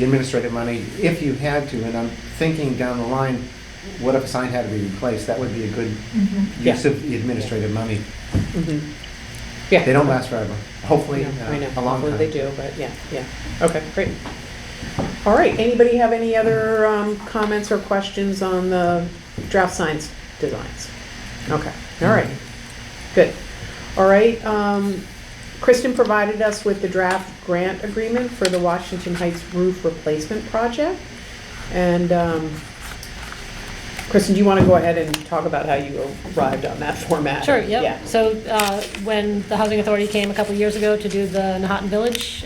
B: administrative money if you had to, and I'm thinking down the line, what if a sign had to be replaced? That would be a good use of the administrative money.
A: Yeah.
B: They don't last forever, hopefully,
A: I know,
B: a long
A: hopefully
B: time.
A: they do, but yeah, yeah. Okay, great. All right, anybody have any other comments or questions on the draft signs designs? Okay, all right, good. All right, Kristen provided us with the draft grant agreement for the Washington Heights roof replacement project. And Kristen, do you want to go ahead and talk about how you arrived on that format?
G: Sure,
A: Yeah.
G: yep. So when the Housing Authority came a couple years ago to do the Nahatan Village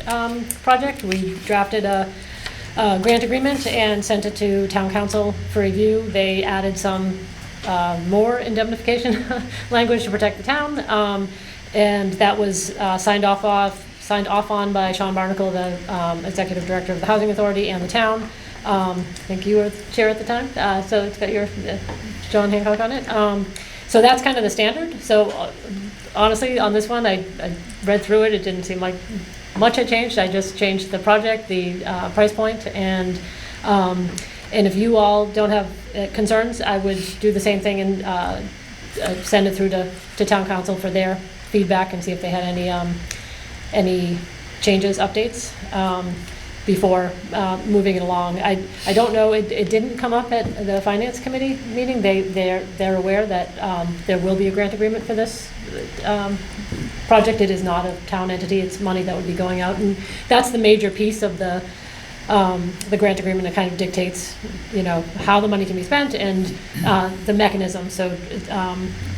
G: project, we drafted a grant agreement and sent it to Town Council for review. They added some more indemnification language to protect the town, and that was signed off on by Sean Barnacle, the Executive Director of the Housing Authority, and the town. I think you were the chair at the time, so it's got your, John Hancock on it. So that's kind of the standard. So honestly, on this one, I read through it, it didn't seem like much had changed. I just changed the project, the price point, and if you all don't have concerns, I would do the same thing and send it through to town council for their feedback and see if they had any changes, updates, before moving it along. I don't know, it didn't come up at the finance committee meeting. They're aware that there will be a grant agreement for this project. It is not a town entity, it's money that would be going out, and that's the major piece of the grant agreement. It kind of dictates, how the money can be spent and the mechanism, so.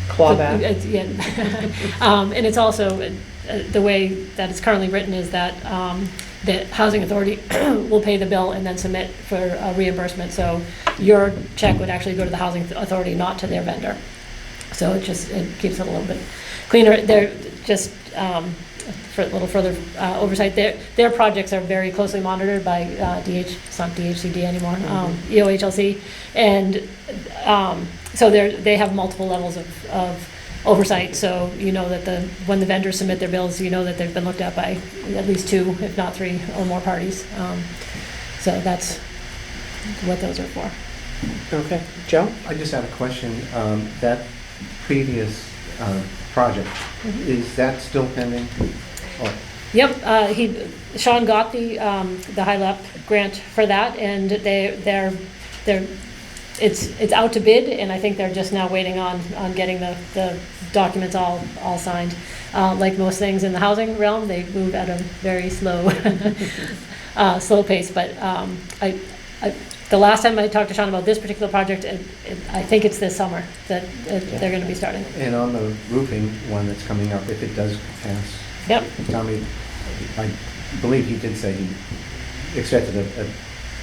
A: Clawback.
G: Yeah. And it's also, the way that it's currently written is that the housing authority will pay the bill and then submit for a reimbursement. So your check would actually go to the housing authority, not to their vendor. So it keeps it a little bit cleaner. They're just, for a little further oversight, their projects are very closely monitored by it's not DHCD anymore, EOHLC. And so they have multiple levels of oversight, so you know that when the vendors submit their bills, you know that they've been looked at by at least 2, if not 3 or more parties. So that's what those are for.
A: Okay, Joe?
B: I just had a question. That previous project, is that still pending? Oh,
G: Yep, Sean got the HILAP grant for that, and it's out to bid, and I think they're just now waiting on getting the documents all signed. Like most things in the housing realm, they move at a very slow slow pace, but the last time I talked to Sean about this particular project, I think it's this summer that they're going to be starting.
B: And on the roofing one that's coming up, if it does pass,
G: Yep.
B: Tommy, I believe he did say he expected a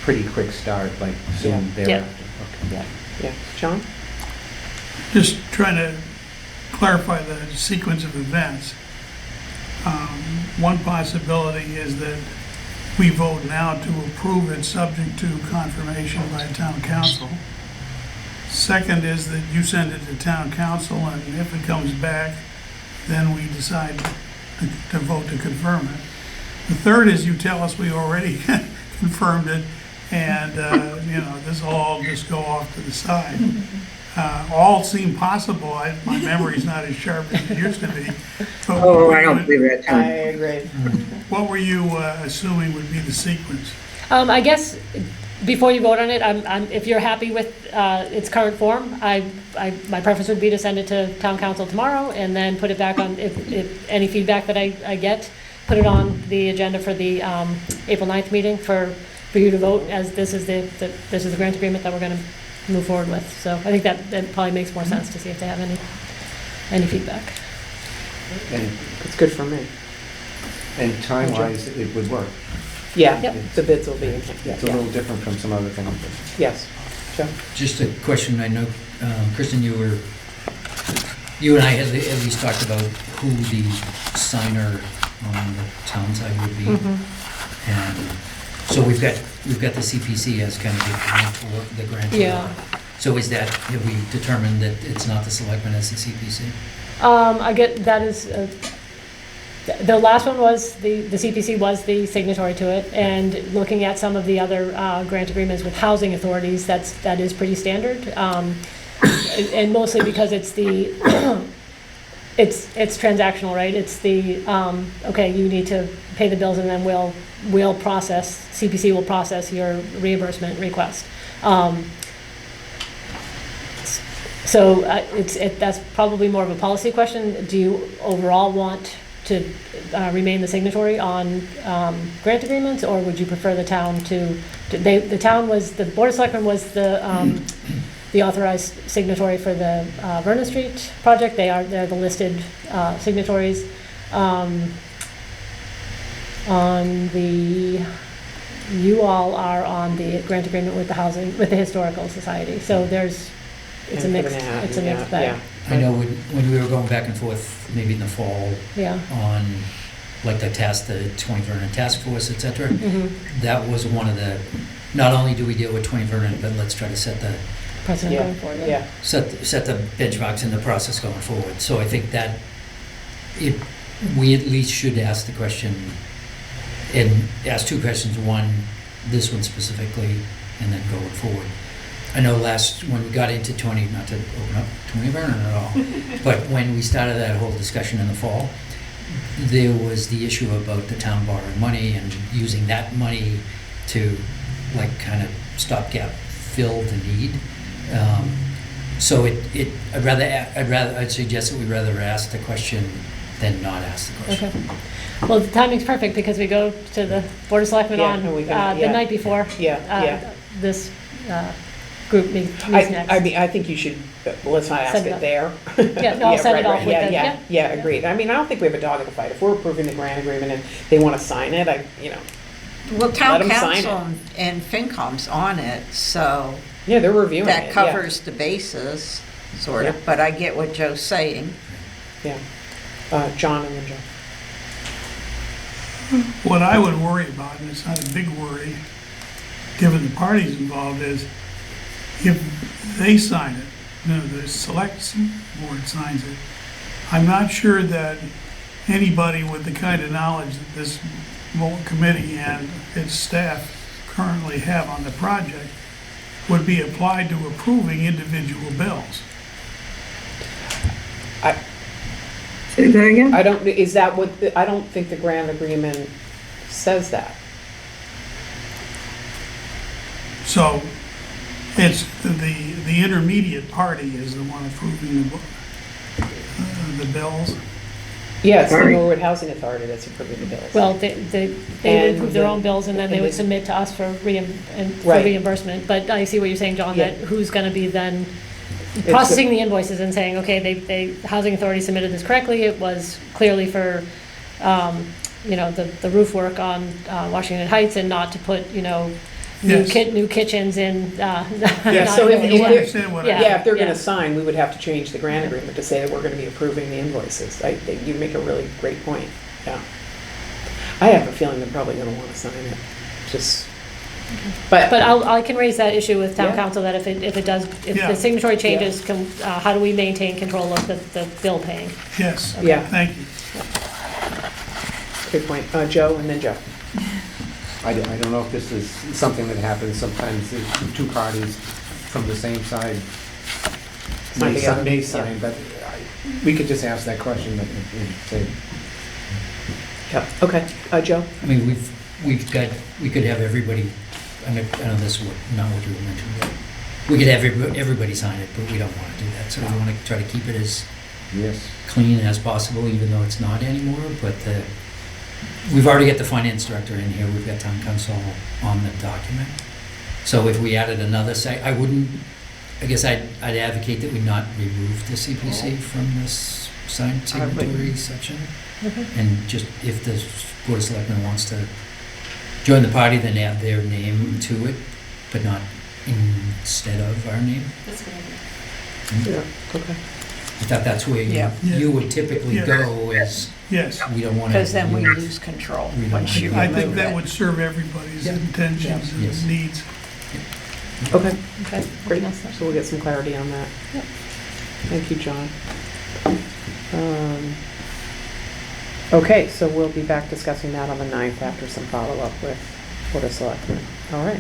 B: pretty quick start, like soon
A: Yeah.
B: thereafter. Okay.
A: Yeah, John?
D: Just trying to clarify the sequence of events. One possibility is that we vote now to approve it subject to confirmation by town council. Second is that you send it to town council, and if it comes back, then we decide to vote to confirm it. The third is you tell us we already confirmed it, and, this will all just go off to the side. All seem possible. My memory's not as sharp as it used to be. But
H: Oh, I don't believe that,
A: I
H: Tom.
A: agree.
D: what were you assuming would be the sequence?
G: I guess before you vote on it, if you're happy with its current form, my preference would be to send it to town council tomorrow and then put it back on, if any feedback that I get, put it on the agenda for the April 9th meeting for you to vote, as this is the grant agreement that we're going to move forward with. So I think that probably makes more sense to see if they have any feedback.
B: And,
A: It's good for me.
B: and time-wise, it would work.
A: Yeah,
G: Yep.
A: the bids will be,
B: It's a little different from some other things.
A: yes. Joe?
E: Just a question, I know, Kristen, you and I had at least talked about who the signer on the town side would be. And so we've got the CPC as kind of the grant.
G: Yeah.
E: So have we determined that it's not the selectmen as the CPC?
G: That is, the last one was, the CPC was the signatory to it, and looking at some of the other grant agreements with housing authorities, that is pretty standard. And mostly because it's it's transactional, right? It's okay, you need to pay the bills and then we'll process, CPC will process your reimbursement request. So that's probably more of a policy question. Do you overall want to remain the signatory on grant agreements, or would you prefer the town the Board of Selectmen was the authorized signatory for the Vernon Street project. They're the listed signatories. You all are on the grant agreement with the Historical Society. So it's a mixed bag.
E: I know when we were going back and forth, maybe in the fall,
G: Yeah.
E: on like the 20 Vernon Task Force, et cetera,
G: Mhm.
E: that was one of the not only do we deal with 20 Vernon, but let's try to set the
G: Precedent
A: Yeah,
G: going forward.
A: yeah.
E: set the benchmarks in the process going forward. So I think that we at least should ask the question, and ask two questions. One, this one specifically, and then going forward. I know when we got into 20, not to open up 20 Vernon at all, but when we started that whole discussion in the fall, there was the issue about the town borrowing money and using that money to like kind of stopgap fill the need. So I'd suggest that we rather ask the question than not ask the question.
G: Okay. Well, the timing's perfect because we go to the Board of Selectmen
A: Yeah,
G: on
A: and we can-
G: the
A: yeah.
G: night before.
A: Yeah.
G: This group meets next.
A: I mean, I think you should, let's not ask
G: Send it
A: it
G: up.
A: there.
G: Yeah, no, I'll send it
A: right,
G: off
A: right,
G: with
A: yeah,
G: the-
A: yeah, yeah, agreed. I mean, I don't think we have a dog in the fight. If we're approving the grant agreement and they want to sign it,
C: Well, town
A: Let 'em sign
C: council and FinCom's on it, so
A: yeah, they're reviewing it.
C: that
A: yeah.
C: covers the bases, sort of,
A: Yeah.
C: but I get what Joe's saying.
A: Yeah. John and then Joe.
D: What I would worry about, and it's not a big worry, given the parties involved, is if they sign it, the select board signs it, I'm not sure that anybody with the kind of knowledge that this committee and its staff currently have on the project would be applied to approving individual bills.
H: Say that again?
A: I don't think the grant agreement says that.
D: So it's the intermediate party is the one approving the bills.
A: Yeah, it's the
H: Sorry.
A: Norwood Housing Authority that's approving the bills.
G: Well, they would
A: And
G: approve their
A: the-
G: own bills and then they
A: and
G: would
A: the-
G: submit to us for
A: Right.
G: reimbursement. But I see what you're saying, John,
A: Yeah.
G: that who's going to be then
A: It's
G: processing the invoices and saying, okay, they Housing Authority submitted this correctly. It was clearly for, the roof work on Washington Heights and not to put,
D: Yes.
G: new kitchens in.
A: Yeah,
G: not
A: so
G: in
A: if
G: the
D: You
A: they're-
D: understand what I
G: Yeah.
A: Yeah, if they're
G: yeah.
A: gonna sign, we would have to change the grant agreement to say that we're gonna be approving the invoices. I think you make a really great point, yeah. I have a feeling they're probably gonna wanna sign it, just,
G: But I can raise that issue with town
A: Yeah.
G: council, that if it does, if
D: Yeah.
G: the signatory changes, how do we maintain control of the bill paying?
D: Yes.
A: Yeah.
D: Thank you.
A: good point. Joe and then Joe.
B: I don't know if this is something that happens sometimes, the two parties from the same side
A: Sign together.
B: may sign, but we could just ask that question and say,
A: Yeah, okay, Joe?
E: I mean, we could have everybody, I know this is not what you were mentioning, but we could have everybody sign it, but we don't want to do that. So we want to try to keep it as
B: yes.
E: clean as possible, even though it's not anymore. But we've already got the finance director in here, we've got town council on the document. So if we added another I guess I'd advocate that we not remove the CPC from this signed signatory section. And just, if the Board of Selectmen wants to join the party, then add their name to it, but not instead of our name.
F: That's a good idea.
A: Yeah, okay.
E: I thought that's where
C: Yeah.
E: you would typically
D: Yeah.
E: go, is
D: Yes.
E: we don't want to.
C: Because then we lose control
E: We don't
C: once you
D: I
C: remove
D: think that
C: it.
D: would serve everybody's
E: Yeah.
D: intentions
E: Yes.
D: and needs.
A: Okay,
G: Okay.
A: great, so we'll get some clarity on that.
G: Yep.
A: Thank you, John. Okay, so we'll be back discussing that on the 9th after some follow-up with Board of Selectmen. All right.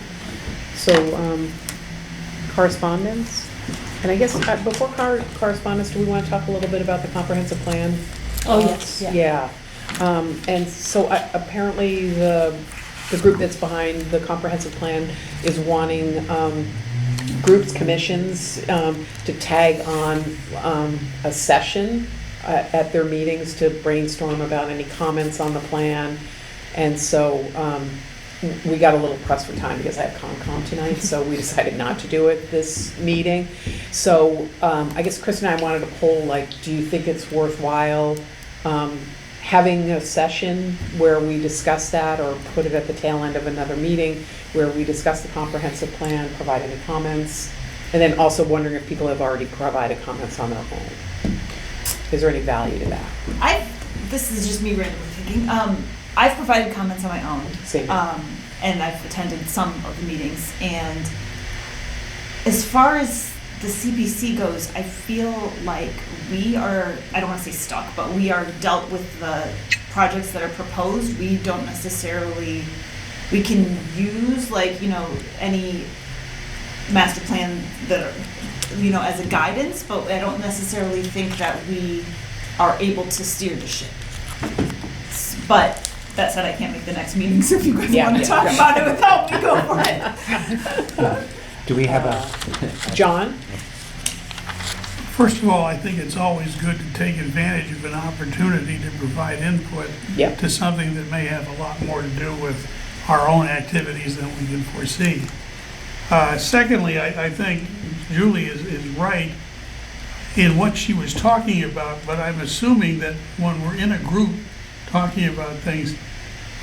A: So, correspondence? And I guess before correspondence, do we want to talk a little bit about the comprehensive plan?
G: Oh, yes, yeah.
A: Yeah. And so apparently the group that's behind the comprehensive plan is wanting groups, commissions to tag on a session at their meetings to brainstorm about any comments on the plan. And so we got a little pressed for time because I have Concom tonight, so we decided not to do it this meeting. So I guess Chris and I wanted to poll, do you think it's worthwhile having a session where we discuss that, or put it at the tail end of another meeting where we discuss the comprehensive plan, provide any comments, and then also wondering if people have already provided comments on their own. Is there any value to that?
F: This is just me randomly thinking. I've provided comments on my own.
A: Same.
F: and I've attended some of the meetings. And as far as the CPC goes, I feel like we are, I don't want to say stuck, but we are dealt with the projects that are proposed. We don't necessarily, we can use like, you know, any master plan that are, you know, as a guidance, but I don't necessarily think that we are able to steer the ship. But that said, I can't make the next meeting, so if you guys want to talk about it without me, go for it.
B: Do we have a,
A: John?
D: First of all, I think it's always good to take advantage of an opportunity to provide input
A: Yep.
D: to something that may have a lot more to do with our own activities than we can foresee. Secondly, I think Julie is right in what she was talking about, but I'm assuming that when we're in a group talking about things,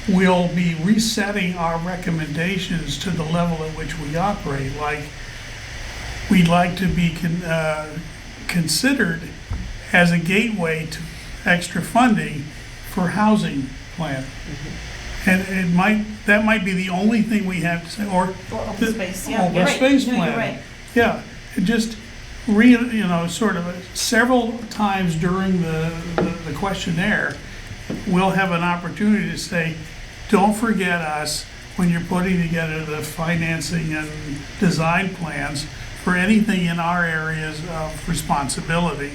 D: we'll be resetting our recommendations to the level at which we operate. Like, we'd like to be considered as a gateway to extra funding for housing plan. And that might be the only thing we have to say, or
F: open space, yeah,
D: open
F: you're right.
D: space
F: No, you're
D: plan.
F: right.
D: Yeah, it just sort of several times during the questionnaire, we'll have an opportunity to say, don't forget us when you're putting together the financing and design plans for anything in our areas of responsibility.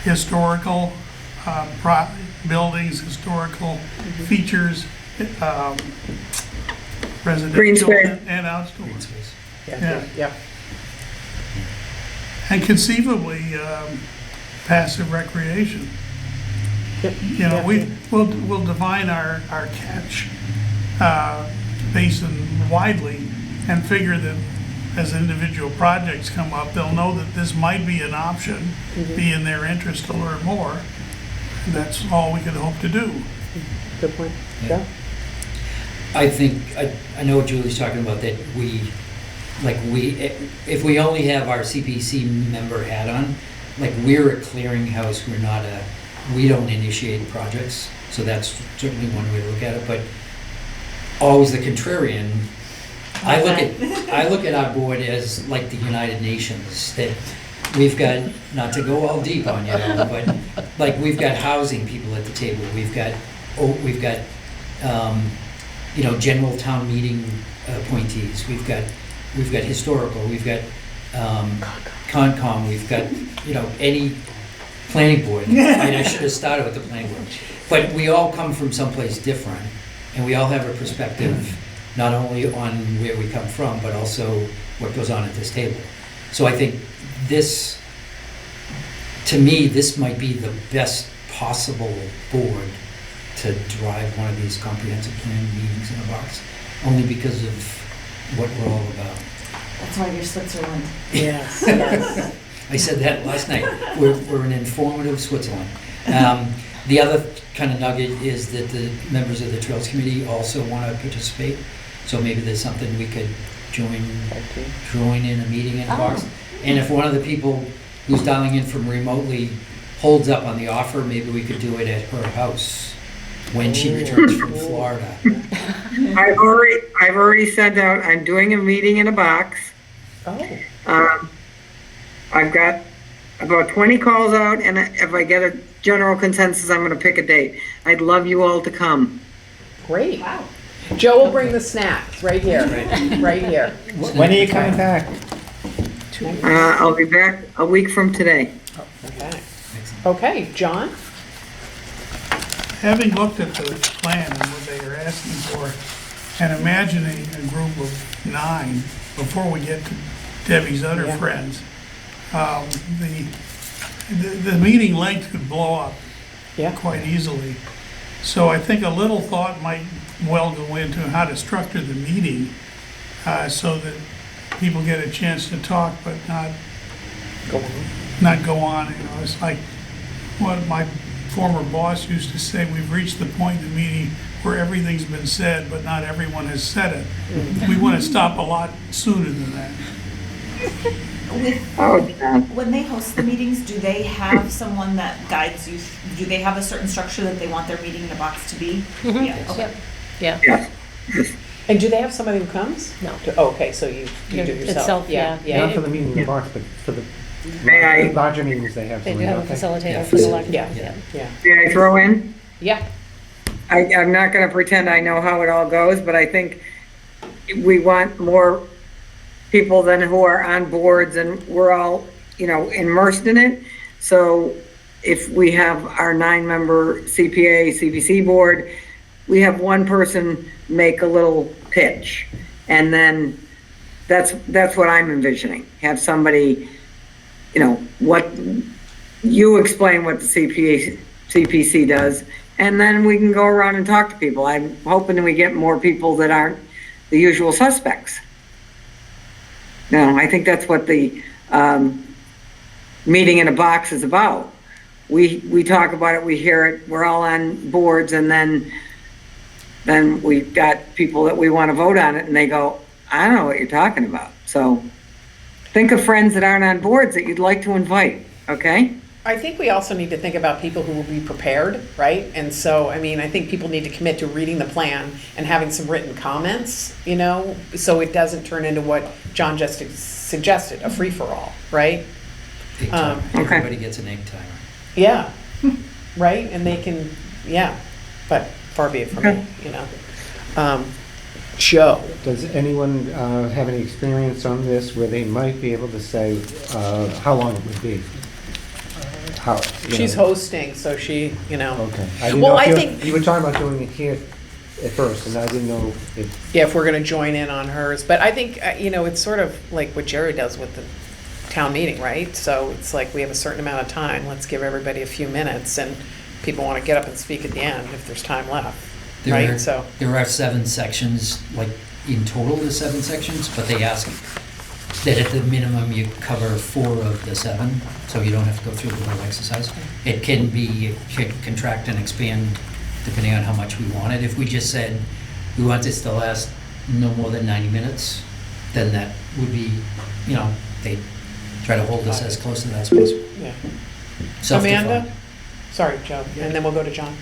D: Historical buildings, historical features, residential
H: space.
D: and outdoor.
A: Yeah. Yeah.
D: And conceivably, passive recreation.
A: Yep.
D: You know,
A: Yeah.
D: we'll define our catch basin widely and figure that as individual projects come up, they'll know that this might be an option, be in their interest to learn more. And that's all we can hope to do.
A: Good point. Yeah.
E: I think, I know what Julie's talking about, that if we only have our CPC member hat on, like, we're a clearinghouse, we don't initiate projects, so that's certainly one way to look at it, but always the contrarian, I look at our board as like the United Nations, that we've got, not to go all deep on you, but like, we've got housing people at the table, we've got general town meeting appointees, we've got historical, we've got Concom, we've got, any planning board. I should have started with the planning board. But we all come from someplace different, and we all have a perspective, not only on where we come from, but also what goes on at this table. So I think this, to me, this might be the best possible board to drive one of these comprehensive plan meetings in a box, only because of what we're all about.
F: That's why you're Switzerland.
A: Yes. Yes.
E: I said that last night. We're an informative Switzerland. The other kind of nugget is that the members of the Trails Committee also want to participate. So maybe there's something we could join in a meeting in a box. And if one of the people who's dialing in from remotely holds up on the offer, maybe we could do it at her house when she returns from Florida.
H: I've already sent out, I'm doing a meeting in a box.
A: Oh.
H: I've got about 20 calls out, and if I get a general consensus, I'm gonna pick a date. I'd love you all to come.
A: Great. Wow. Joe will bring the snacks right here. Right here.
B: when are you coming back?
H: I'll be back a week from today.
A: Okay. Okay, John?
D: Having looked at the plan and what they are asking for, and imagining a group of 9 before we get to Debbie's other
A: Yeah.
D: friends, the meeting length could blow up
A: Yeah.
D: quite easily. So I think a little thought might well go into how to structure the meeting so that people get a chance to talk, but not go on. It's like what my former boss used to say, we've reached the point in the meeting where everything's been said, but not everyone has said it. We want to stop a lot sooner than that.
H: Oh, John.
F: When they host the meetings, do they have someone that guides you? Do they have a certain structure that they want their meeting in a box to be? Yeah, okay.
G: Yeah.
H: Yeah.
A: And do they have somebody who comes?
G: No.
A: Okay, so you do it yourself?
G: Itself, yeah.
B: Not for the meeting in the box, but for the
H: May I-
B: larger meetings they have.
G: They do
B: somebody,
G: have a
B: don't they?
G: facilitator
E: Yeah,
G: for the
E: facilitator.
G: larger
A: Yeah.
G: ones, yeah.
A: Yeah,
H: May I throw in?
A: yeah,
H: I'm not going to pretend I know how it all goes, but I think we want more people than who are on boards, and we're all, immersed in it. So if we have our 9-member CPA, CPC board, we have one person make a little pitch. And then that's what I'm envisioning. Have somebody, what you explain what the CPC does, and then we can go around and talk to people. I'm hoping that we get more people that aren't the usual suspects. No, I think that's what the meeting in a box is about. We talk about it, we hear it, we're all on boards, and then we've got people that we want to vote on it, and they go, I don't know what you're talking about. So think of friends that aren't on boards that you'd like to invite, okay?
A: I think we also need to think about people who will be prepared, right? And so, I mean, I think people need to commit to reading the plan and having some written comments, so it doesn't turn into what John just suggested, a free-for-all, right?
E: Big time.
H: Okay.
E: Everybody gets an egg timer.
A: Yeah, right? And they can, yeah, but far be it from me, Joe?
B: Does anyone have any experience on this where they might be able to say how long it would be? How,
A: She's hosting, so she,
B: Okay. I didn't
A: Well,
B: know if
A: I
B: you-
A: think-
B: You were talking about doing it here at first, and I didn't know if,
A: yeah, if we're gonna join in on hers. But I think, it's sort of like what Jerry does with the town meeting, right? So it's like we have a certain amount of time, let's give everybody a few minutes, and people wanna get up and speak at the end if there's time left, right? So,
E: There are 7 sections, like in total, there's 7 sections, but they ask that at the minimum you cover 4 of the 7, so you don't have to go through the whole exercise. It can contract and expand depending on how much we want it. If we just said, we want this to last no more than 90 minutes, then that would be, they try to hold us as close to that as possible.
A: yeah.
E: Self-defined.
A: Amanda? Sorry, Joe, and then we'll go to John.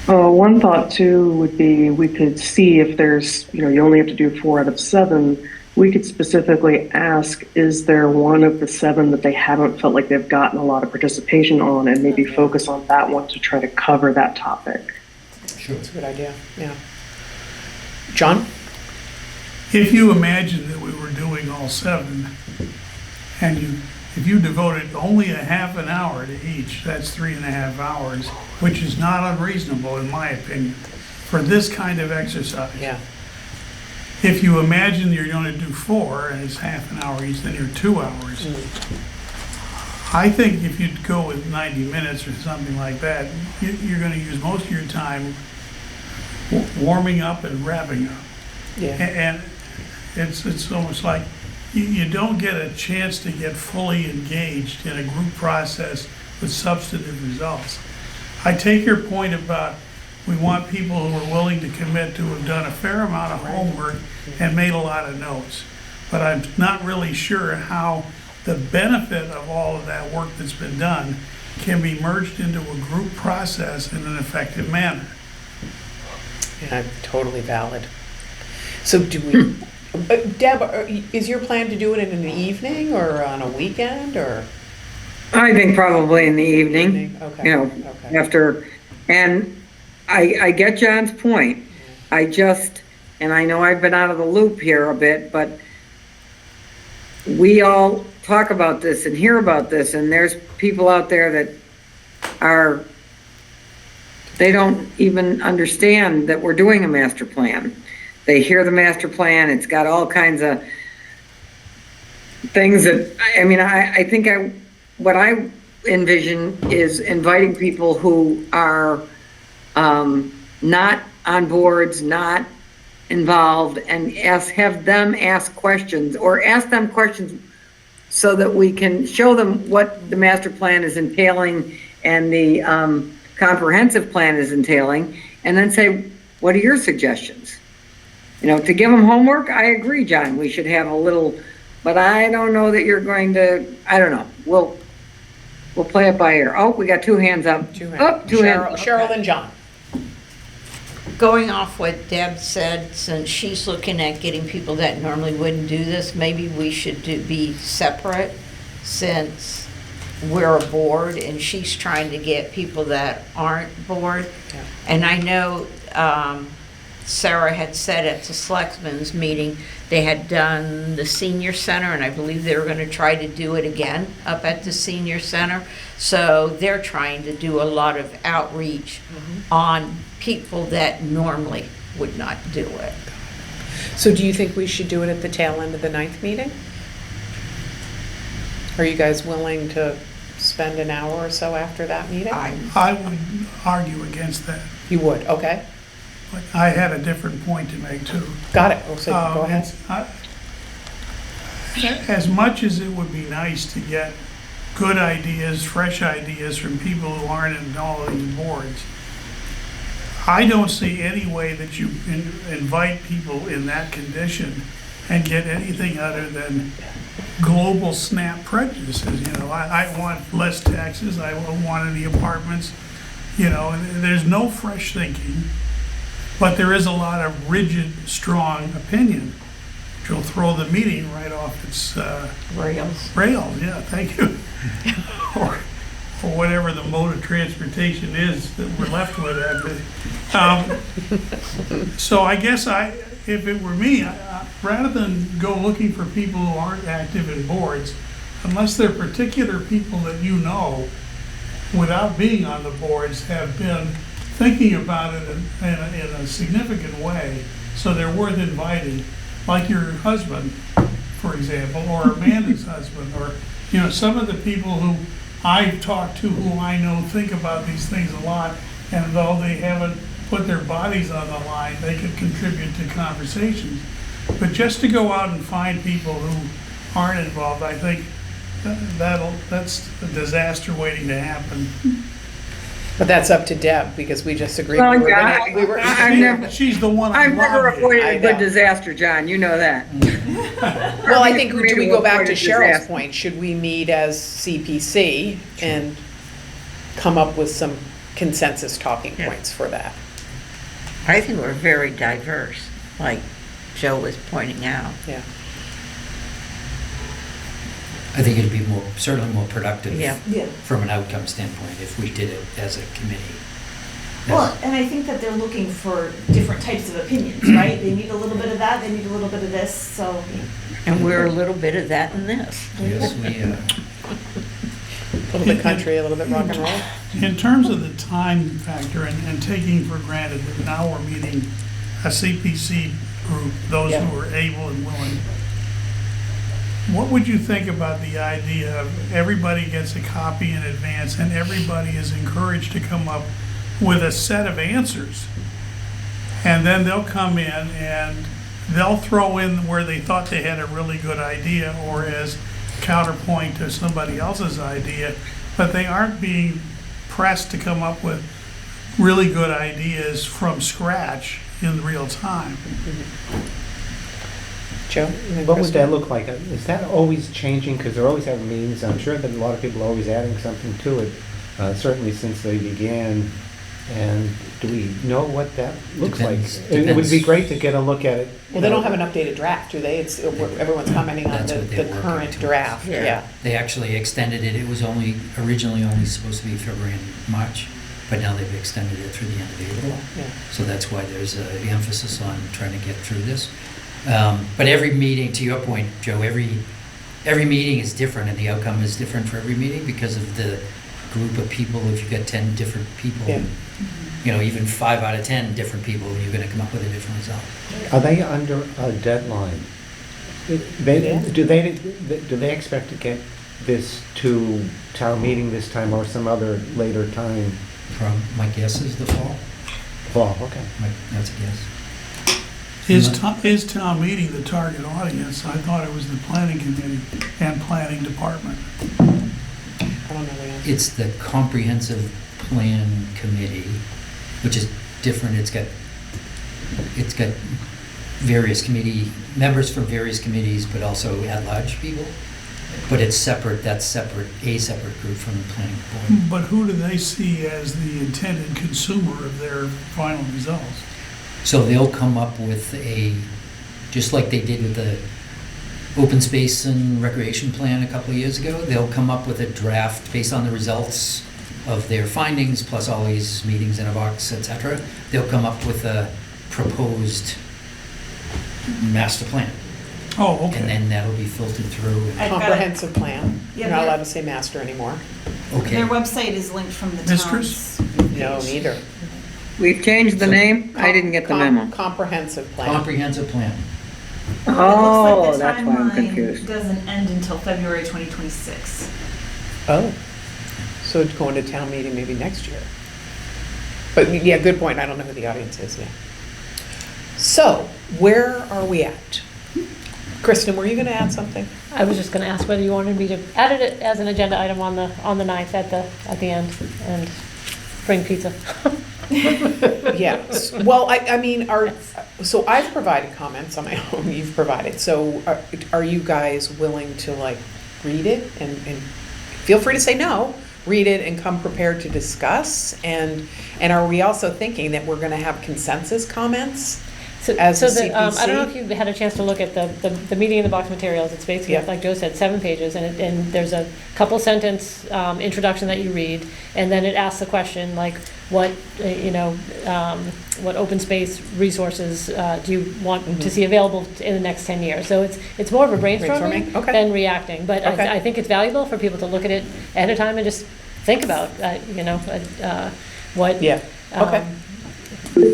I: One thought too would be we could see if there's, you only have to do 4 out of 7. We could specifically ask, is there one of the 7 that they haven't felt like they've gotten a lot of participation on, and maybe focus on that one to try to cover that topic.
E: Sure.
A: That's a good idea, yeah. John?
D: If you imagine that we were doing all 7, and if you devoted only a half an hour to each, that's 3.5 hours, which is not unreasonable in my opinion, for this kind of exercise.
A: Yeah.
D: If you imagine you're going to do 4 and it's half an hour each, then you're 2 hours. I think if you'd go with 90 minutes or something like that, you're going to use most of your time warming up and wrapping up.
A: Yeah.
D: And it's almost like you don't get a chance to get fully engaged in a group process with substantive results. I take your point about we want people who are willing to commit to have done a fair amount of homework and made a lot of notes. But I'm not really sure how the benefit of all of that work that's been done can be merged into a group process in an effective manner.
A: Yeah, totally valid. So do we, Deb, is your plan to do it in the evening or on a weekend or?
H: I think probably in the evening,
A: Okay. Okay.
H: after, and I get John's point. And I know I've been out of the loop here a bit, but we all talk about this and hear about this, and there's people out there that they don't even understand that we're doing a master plan. They hear the master plan, it's got all kinds of things that, I think what I envision is inviting people who are not on boards, not involved, and have them ask questions, or ask them questions so that we can show them what the master plan is entailing and the comprehensive plan is entailing, and then say, what are your suggestions? To give them homework, I agree, John, we should have a little, but I don't know that you're going to, I don't know, we'll play it by ear. Oh, we got 2 hands up.
A: Two
H: Oh,
A: hands.
H: 2 hands.
A: Cheryl and John.
C: Go Going off what Deb said, since she's looking at getting people that normally wouldn't do this, maybe we should be separate, since we're a board and she's trying to get people that aren't board.
A: Yeah.
C: And I know Sarah had said at the selectmen's meeting, they had done the senior center, and I believe they were gonna try to do it again up at the senior center. So they're trying to do a lot of outreach on people that normally would not do it.
A: So do you think we should do it at the tail end of the 9th meeting? Are you guys willing to spend an hour or so after that meeting?
D: I would argue against that,
A: You would, okay.
D: but I had a different point to make too.
A: Got it. Oh, so go ahead.
D: As much as it would be nice to get good ideas, fresh ideas from people who aren't in all these boards, I don't see any way that you can invite people in that condition and get anything other than global snap prejudices. You know, I want less taxes, I don't want any apartments, you know, and there's no fresh thinking, but there is a lot of rigid, strong opinion, which will throw the meeting right off its rails, yeah, thank you. Or whatever the mode of transportation is that we're left with. So I guess if it were me, rather than go looking for people who aren't active in boards, unless they're particular people that you know, without being on the boards, have been thinking about it in a significant way, so they're worth inviting, like your husband, for example, or Amanda's husband, or, you know, some of the people who I've talked to who I know think about these things a lot, and though they haven't put their bodies on the line, they could contribute to conversations. But just to go out and find people who aren't involved, I think that's a disaster waiting to happen.
A: But that's up to Deb, because we just agreed.
H: Well,
A: we were
H: yeah,
A: gonna- we were-
H: I've never,
D: She's the one
H: I've
D: I'm
H: never
D: lobbying.
H: avoided
A: I
H: a good
A: know.
H: disaster, John, you know that.
A: Well, I think,
H: For me
A: do we
H: to
A: go back
H: avoid
A: to
H: a
A: Cheryl's
H: disaster.
A: point? Should we meet as CPC and come up with some consensus talking
C: Yeah.
A: points for that?
C: I think we're very diverse, like Joe was pointing out.
A: Yeah.
E: I think it'd be certainly more productive
C: Yeah.
F: Yeah.
E: from an outcome standpoint if we did it as a committee.
F: Well, and I think that they're looking for different types of opinions, right? They need a little bit of that, they need a little bit of this, so.
C: And we're a little bit of that in this.
E: Yes, we,
A: A little bit country, a little bit rock and roll.
D: In terms of the time factor and taking for granted that now we're meeting a CPC group, those
A: Yeah.
D: who are able and willing, what would you think about the idea of everybody gets a copy in advance and everybody is encouraged to come up with a set of answers? And then they'll come in and they'll throw in where they thought they had a really good idea or as counterpoint to somebody else's idea, but they aren't being pressed to come up with really good ideas from scratch in real time.
A: Joe?
B: What would that look like? Is that always changing? Because they're always having meetings. I'm sure that a lot of people are always adding something to it, certainly since they began. And do we know what that looks
E: Depends-
B: like? It would be
E: depends.
B: great to get a look at it.
A: Well, they don't have an updated draft, do they? It's, everyone's commenting on
E: That's
A: the
E: what they're
A: the
E: working
A: current
E: towards.
A: draft,
C: Yeah.
A: yeah.
E: They actually extended it. It was originally only supposed to be February and March, but now they've extended it through the end of April.
A: Yeah.
E: So that's why there's the emphasis on trying to get through this. But every meeting, to your point, Joe, every meeting is different and the outcome is different for every meeting because of the group of people. If you've got 10 different people,
A: Yeah.
E: you know, even 5 out of 10 different people, you're going to come up with a different result.
B: Are they under a deadline? Do they expect to get this to town meeting this time or some other later time?
E: My guess is the fall.
B: Fall, okay.
E: That's a guess.
D: Is town meeting the target audience? I thought it was the planning committee and planning department.
A: I don't know the answer.
E: It's the comprehensive plan committee, which is different. It's got various committee members from various committees, but also at-large people. But it's separate. That's separate. A separate group from the planning board.
D: But who do they see as the intended consumer of their final results?
E: So they'll come up with just like they did with the open space and recreation plan a couple of years ago, they'll come up with a draft based on the results of their findings, plus all these meetings in a box, et cetera. They'll come up with a proposed master plan.
D: Oh,
E: And
D: okay.
E: then that'll be filtered through.
F: I've got it.
A: Comprehensive plan.
F: Yeah,
A: You're not
F: they're-
A: allowed to say master anymore.
E: Okay.
F: Their website is linked from the
D: Mistress?
F: town's
A: No,
F: page.
A: neither.
H: We've changed the name? I didn't get the memo.
A: Comprehensive plan.
E: Comprehensive plan.
F: It
H: Oh,
F: looks like
H: that's
F: the
H: why I'm
F: timeline
H: confused.
F: doesn't end until February 2026.
A: Oh, so it's going to town meeting maybe next year. But yeah, good point. I don't know who the audience is, yeah. So, where are we at? Kristen, were you going to add something?
G: I was just gonna ask whether you wanted me to add it as an agenda item on the 9th at the end and bring pizza.
A: Yes. Well, I mean, so I've provided comments on my own, you've provided. So are you guys willing to like read it and feel free to say no, read it and come prepared to discuss? And are we also thinking that we're gonna have consensus comments? As a
G: I don't know
A: CPC?
G: if you've had a chance to look at the meeting in the box materials. It's basically,
A: Yeah.
G: like Joe said, 7 pages, and there's a couple sentence introduction that you read, and then it asks the question like, what what open space resources do you want to see available in the next 10 years? So it's more of a brainstorming
A: Brainstorming, okay.
G: than reacting, but
A: Okay.
G: I think it's valuable for people to look at it ahead of time and just think about what
A: Yeah, okay.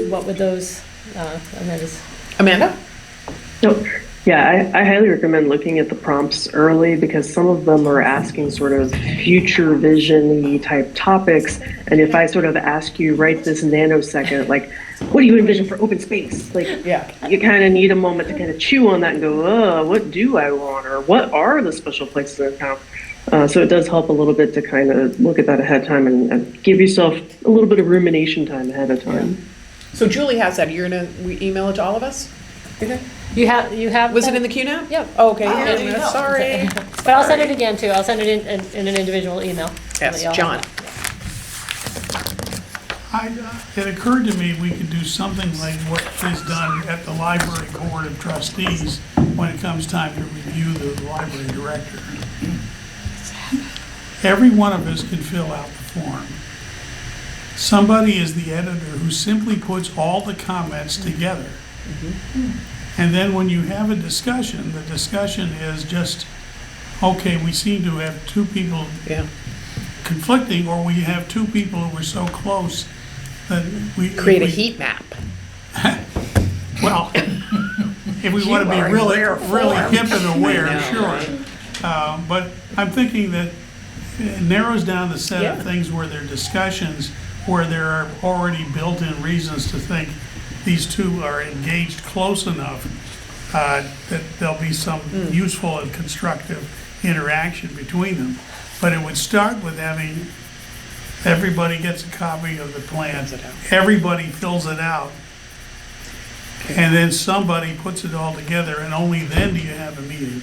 G: what would those amendments.
A: Amanda?
I: No, yeah, I highly recommend looking at the prompts early because some of them are asking sort of future vision-y type topics. And if I sort of ask you right this nanosecond, like, what do you envision for open space? Like,
A: Yeah.
I: you kind of need a moment to kind of chew on that and go, what do I want? Or what are the special places in town? So it does help a little bit to kind of look at that ahead of time and give yourself a little bit of rumination time ahead of time.
A: So Julie has that. You're gonna email it to all of us? Okay.
G: You have.
A: Was it
G: that?
A: in the queue now?
G: Yep.
A: Oh, okay.
F: Oh, there you go.
A: Sorry.
G: But I'll send it again too. I'll send it in an individual email. so that
A: Yes,
G: y'all
A: John.
G: have
D: It occurred to me we could do something like what is done at the library board of trustees when it comes time to review the library director. Every one of us can fill out the form. Somebody is the editor who simply puts all the comments together. And then when you have a discussion, the discussion is just, okay, we seem to have two people
A: Yeah.
D: conflicting, or we have two people who are so close that we.
A: Create a heat map.
D: Well, if we want to be
A: You are
D: really,
A: rare
D: really
A: form.
D: hip and aware,
A: I know,
D: sure.
A: right?
D: But I'm thinking that it narrows down the set
A: Yeah.
D: of things where there are discussions, where there are already built-in reasons to think these two are engaged close enough that there'll be some useful and constructive interaction between them. But it would start with having, everybody gets a copy of the plan,
A: Fills it out.
D: everybody fills it out, and then somebody puts it all together, and only then do you have a meeting.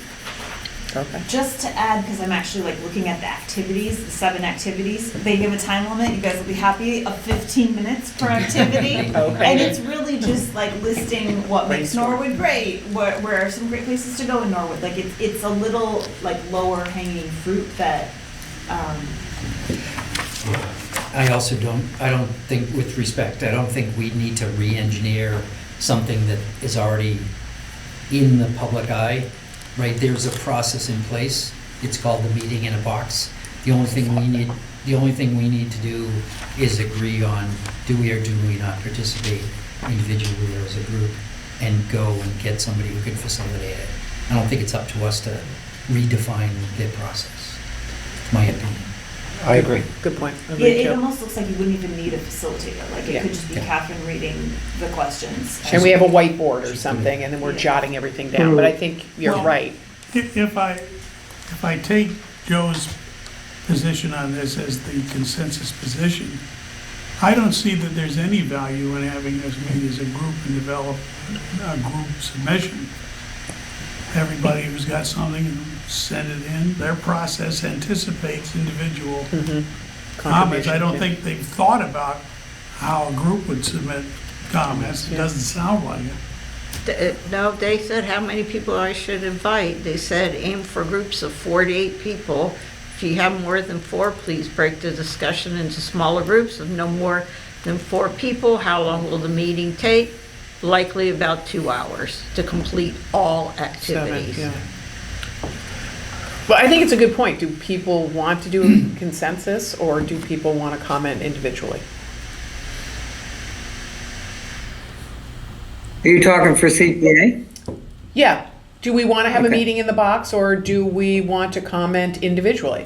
A: Okay.
F: Just to add, because I'm actually like looking at the activities, the 7 activities, they give a time limit, you guys will be happy, of 15 minutes per activity.
A: Okay.
F: And it's really just like listing what makes
A: Brainstorm.
F: Norwood great, where are some great places to go in Norwood. Like it's a little like lower hanging fruit that,
E: I don't think, with respect, I don't think we need to re-engineer something that is already in the public eye, right? There's a process in place. It's called the meeting in a box. The only thing we need to do is agree on, do we or do we not participate individually or as a group, and go and get somebody who can facilitate it. I don't think it's up to us to redefine the process, my opinion.
B: I agree.
A: Good point.
F: it almost looks like you wouldn't even need a facilitator. Like
A: Yeah.
F: it could just be
E: Yeah.
F: Catherine reading the questions.
A: And we have a whiteboard or something, and then we're jotting everything down, but I think you're
D: Well,
A: right.
D: If I take Joe's position on this as the consensus position, I don't see that there's any value in having us meet as a group and develop a group submission. Everybody who's got something, send it in. Their process anticipates individual comments. I don't
A: Contribution,
D: think they've thought about how a group would submit comments. It doesn't sound like it.
C: No, they said how many people I should invite. They said aim for groups of 4 to 8 people. If you have more than 4, please break the discussion into smaller groups of no more than 4 people. How long will the meeting take? Likely about 2 hours to complete all activities.
A: Yeah. Well, I think it's a good point. Do people want to do a consensus, or do people want to comment individually?
H: Are you talking for CPA?
A: Yeah. Do we want to have a
H: Okay.
A: meeting in the box, or do we want to comment individually?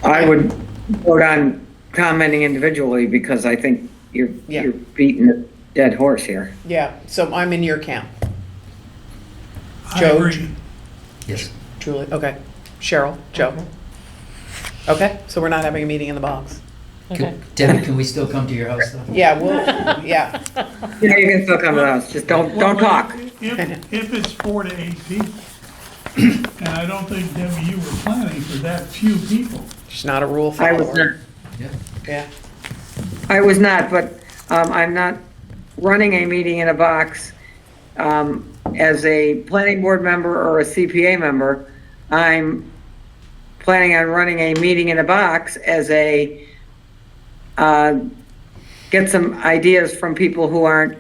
H: I would vote on commenting individually because I think
A: Yeah.
H: you're beating a dead horse here.
A: Yeah, so I'm in your camp.
D: I
A: Joe?
D: agree.
E: Yes.
A: Julie, okay. Cheryl, Joe? Okay, so we're not having a meeting in the box.
G: Okay.
E: Debbie, can we still come to your house though?
A: Yeah, well, yeah.
H: You know, you can still come to us, just don't talk.
D: If it's 4 to 8 people, and I don't think, Debbie, you were planning for that few people.
A: She's not a rule
H: I was not,
A: follower.
E: Yeah.
A: Yeah,
H: I was not, but I'm not running a meeting in a box as a planning board member or a CPA member. I'm planning on running a meeting in a box as a, get some ideas from people who aren't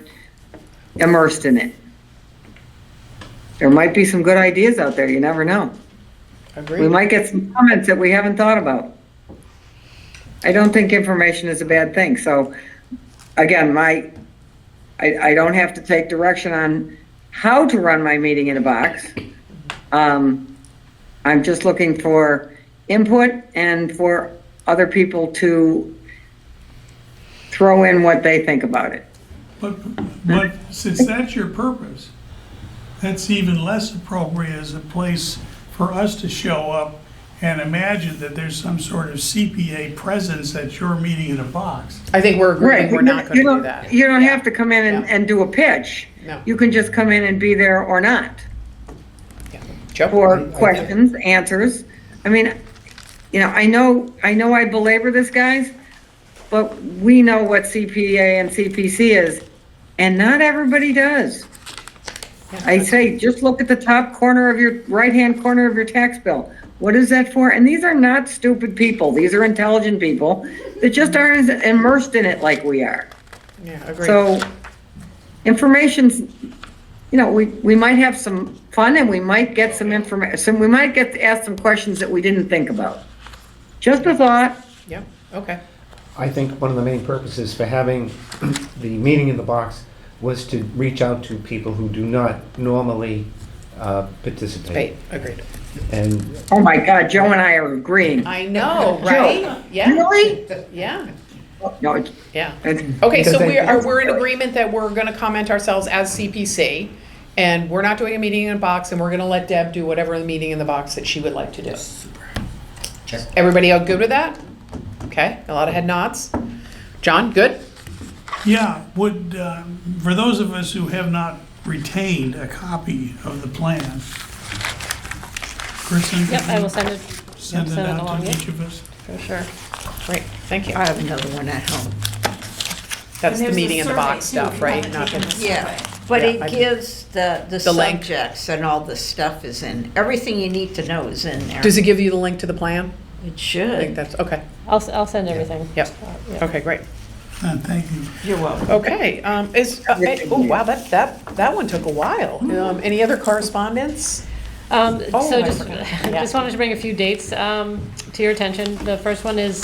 H: immersed in it. There might be some good ideas out there, you never know. We
A: agreed.
H: might get some comments that we haven't thought about. I don't think information is a bad thing, so, again, I don't have to take direction on how to run my meeting in a box. I'm just looking for input and for other people to throw in what they think about it.
D: But since that's your purpose, that's even less appropriate as a place for us to show up and imagine that there's some sort of CPA presence at your meeting in a box.
A: I think we're agreeing we're not
H: You
A: going to do
H: don't-
A: that.
H: You don't
A: Yeah.
H: have to come in
A: Yeah.
H: and do a pitch.
A: No.
H: You can just come in and be there or not.
A: Yeah. Joe?
H: For questions, answers. I mean, you know, I know I belabor this, guys, but we know what CPA and CPC is, and not everybody does. I say, just look at the top corner of your, right-hand corner of your tax bill. What is that for? And these are not stupid people. These are intelligent people that just aren't as immersed in it like we are.
A: Yeah, agreed.
H: So, information's, you know, we might have some fun and we might get some information, we might get to ask some questions that we didn't think about. Just a thought.
A: Yep, okay.
B: I think one of the main purposes for having the meeting in the box was to reach out to people who do not normally participate.
A: Great, agreed.
B: And
H: Oh my God, Joe and I are agreeing.
A: I know, right? Yeah.
H: Really?
A: Yeah,
H: No, it's,
A: yeah.
H: it's,
A: Okay, so
B: Because
A: we're in agreement that we're gonna comment ourselves as CPC, and we're not doing a meeting in a box, and we're gonna let Deb do whatever the meeting in the box that she would like to do.
E: Check.
A: Everybody all good with that? Okay, a lot of head nods. John, good?
D: Yeah, would, for those of us who have not retained a copy of the plan, Kristen,
G: Yep, I will
D: could
G: send
D: you
G: it,
D: send it
G: send it
D: out
G: along,
D: to
G: yeah.
D: each of us?
G: for sure.
A: Great, thank you.
C: I have another one at home.
A: That's the
F: there's a
A: meeting in the box
F: survey, too,
A: stuff,
F: if you
A: right?
F: haven't
A: Not
F: taken
A: the-
F: the
C: Yeah,
F: survey.
C: but
A: Yeah,
C: it
A: I-
C: gives the
A: The link.
C: subjects and all the stuff is in, everything you need to know is in there.
A: Does it give you the link to the plan?
C: It
A: I think
C: should.
A: that's, okay,
G: I'll send everything.
A: Yep.
G: Yeah.
A: okay, great.
D: Thank you.
C: You're welcome.
A: Okay, oh, wow, that one took a while. Any other correspondence? Oh,
G: So
A: I
G: just,
A: forgot. Yeah.
G: just wanted to bring a few dates to your attention. The first one is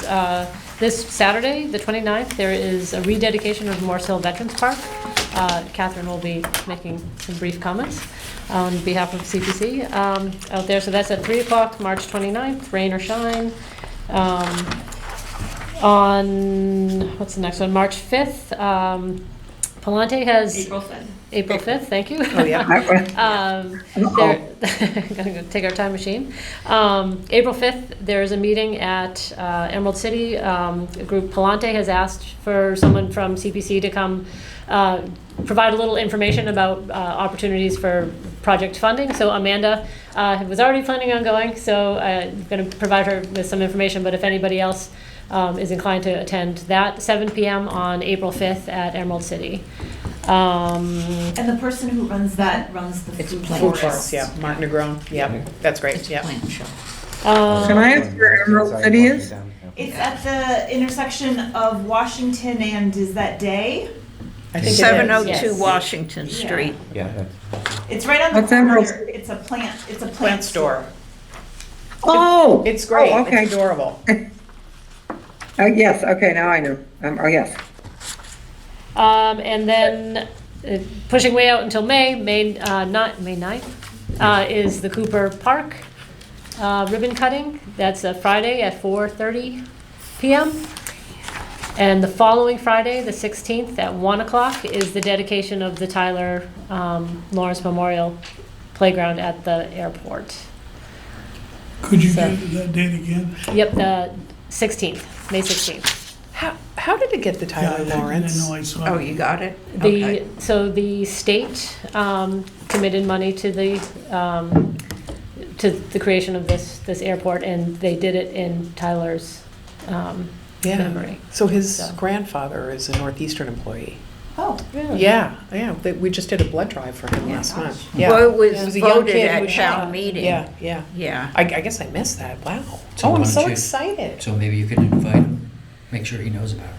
G: this Saturday, the 29th, there is a rededication of Morse Hill Veterans Park. Catherine will be making some brief comments on behalf of CPC out there. So that's at 3 o'clock, March 29th, rain or shine. On, what's the next one? March 5th, Palante has...
F: April 5th.
G: April 5th, thank you.
A: Oh, yeah.
G: Gonna go take our time machine. April 5th, there's a meeting at Emerald City. A group, Palante, has asked for someone from CPC to come provide a little information about opportunities for project funding. So Amanda was already planning on going, so I'm going to provide her with some information. But if anybody else is inclined to attend that, 7 p.m. on April 5th at Emerald City.
F: And the person who runs that runs the
C: It's
F: food
C: plant
A: Food
F: forest.
A: forest, yeah, Martin Negron, yeah, that's great,
C: It's a
A: yeah.
C: plant show.
H: Can I ask where Emerald City is?
F: It's at the intersection of Washington and is that Day?
A: I think it is.
C: 702
G: yes.
C: Washington Street.
B: Yeah,
F: It's right on the
H: What's
F: corner.
H: Emerald?
F: It's a plant
A: Plant store.
H: Oh!
A: It's great,
H: Oh, okay.
A: it's adorable.
H: Yes, okay, now I know. Oh, yes.
G: And then pushing way out until May 9th, is the Cooper Park ribbon cutting. That's a Friday at 4:30 p.m. And the following Friday, the 16th at 1 o'clock, is the dedication of the Tyler Lawrence Memorial Playground at the airport.
D: Could you
G: So-
D: give that date again?
G: Yep, the 16th, May 16th.
A: How did it get the Tyler
D: Yeah, I
A: Lawrence?
D: know I saw
C: Oh,
D: it.
C: you got it?
G: The,
C: Okay.
G: so the state committed money to the creation of this airport, and they did it in Tyler's
A: Yeah,
G: memory.
A: so his
G: So.
A: grandfather is a Northeastern employee.
F: Oh,
A: Yeah, we just did a blood drive for him last month. Yeah.
C: Well, it
A: He
C: was
A: a young
C: voted
A: kid who
C: at
A: was
C: town
A: shot.
C: meeting.
A: Yeah, yeah.
C: Yeah.
A: I guess I missed that, wow.
E: So
A: Oh,
E: why
A: I'm
E: don't
A: so
E: you-
A: excited.
E: So maybe you can invite him, make sure he knows about it.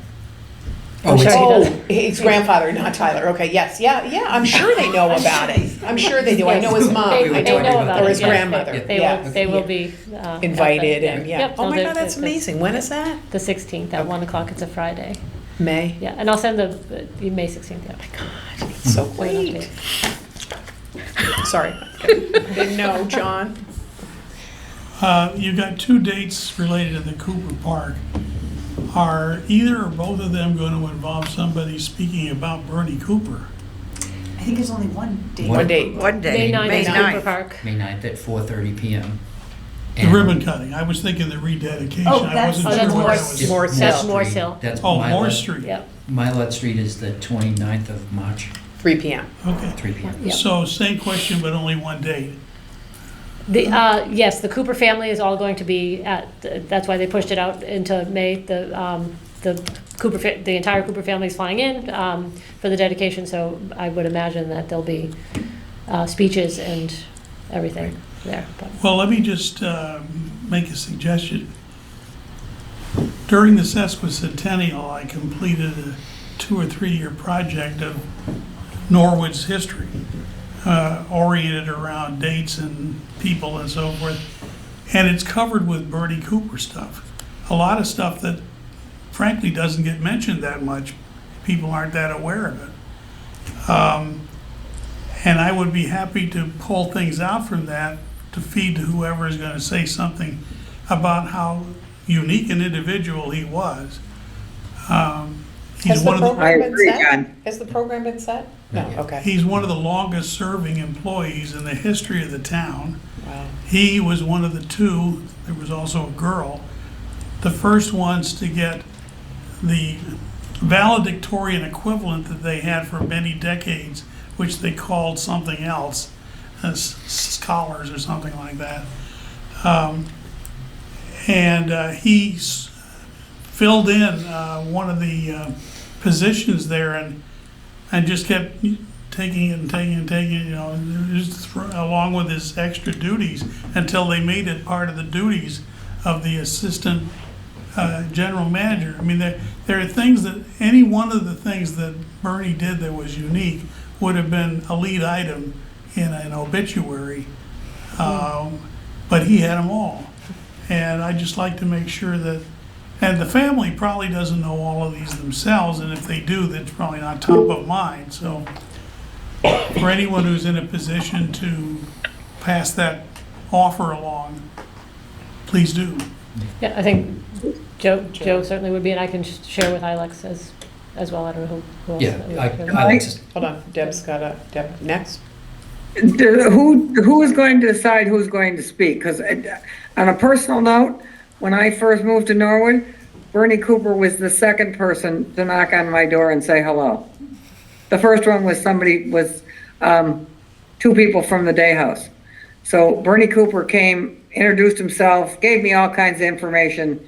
G: Oh,
E: it's-
G: sorry.
A: Oh,
G: doesn't.
A: his grandfather, not Tyler, okay, yes, yeah, I'm sure they know about it. I'm sure they do, I know his mom,
G: They
E: were
A: I
G: they
E: talking
G: know
E: about
G: about
E: that.
A: or
G: it,
A: his
G: yes.
A: grandmother,
G: They
A: yeah.
G: will, they will be. at
A: Invited
G: the-
A: and, yeah.
G: Yep,
A: Oh
G: no,
A: my
G: they're-
A: God, that's
G: they're-
A: amazing, when is that?
G: The 16th at 1 o'clock, it's a Friday.
A: May?
G: Yeah, and I'll send the May 16th, yeah.
A: God, it's so
G: An
A: great.
G: update.
A: Sorry, didn't know, John.
D: You got two dates related to the Cooper Park. Are either or both of them going to involve somebody speaking about Bernie Cooper?
F: I think there's only one date.
E: One-
A: One date.
C: One day,
G: May 9th
C: May
G: is Cooper
C: 9th.
G: Park.
E: May 9th at 4:30 p.m.
D: The
E: And
D: ribbon cutting, I was thinking the rededication.
F: Oh,
D: I
F: that's-
D: wasn't
G: oh,
D: sure
G: that's
D: what
G: Morse-
D: that was.
E: just
A: Morse
G: That's
A: Hill.
G: Morse
E: Street.
G: Hill.
E: That's
D: Oh,
E: Milet.
D: Morse Street.
G: Yep.
E: Milet Street is the 29th of March,
A: 3 PM.
D: Okay,
E: 3 p.m.
G: Yep.
D: so same question, but only one date.
G: Yes, the Cooper family is all going to be that's why they pushed it out into May. The entire Cooper family is flying in for the dedication, so I would imagine that there'll be speeches and everything there. But
D: Well, let me just make a suggestion. During the sesquicentennial, I completed a 2 or 3 year project of Norwood's history, oriented around dates and people and so forth. And it's covered with Bernie Cooper stuff. A lot of stuff that frankly doesn't get mentioned that much. People aren't that aware of it. And I would be happy to pull things out from that to feed to whoever is going to say something about how unique an individual he was. He's
A: Has the
D: one of the,
A: program been
H: agree,
A: set?
H: John.
A: Has the program been set? No,
E: Not yet.
A: okay.
D: he's one of the longest serving employees in the history of the town.
A: Wow.
D: He was one of the two, there was also a girl, the first ones to get the valedictorian equivalent that they had for many decades, which they called something else, scholars or something like that. He filled in one of the positions there and just kept taking it and taking it and taking it, just along with his extra duties until they made it part of the duties of the assistant general manager. I mean, there are things that, any one of the things that Bernie did that was unique would have been a lead item in an obituary, but he had them all. And I just like to make sure that, and the family probably doesn't know all of these themselves, and if they do, that's probably not top of mind. So for anyone who's in a position to pass that offer along, please do.
G: yeah, I think Joe certainly would be, and I can share with Ilex as well. I don't know who else.
E: Yeah,
G: that would-
E: I just,
A: Hold on, Deb, next?
H: Who is going to decide who's going to speak? Because on a personal note, when I first moved to Norwood, Bernie Cooper was the second person to knock on my door and say hello. The first one was somebody was 2 two people from the Day House. So Bernie Cooper came, introduced himself, gave me all kinds of information.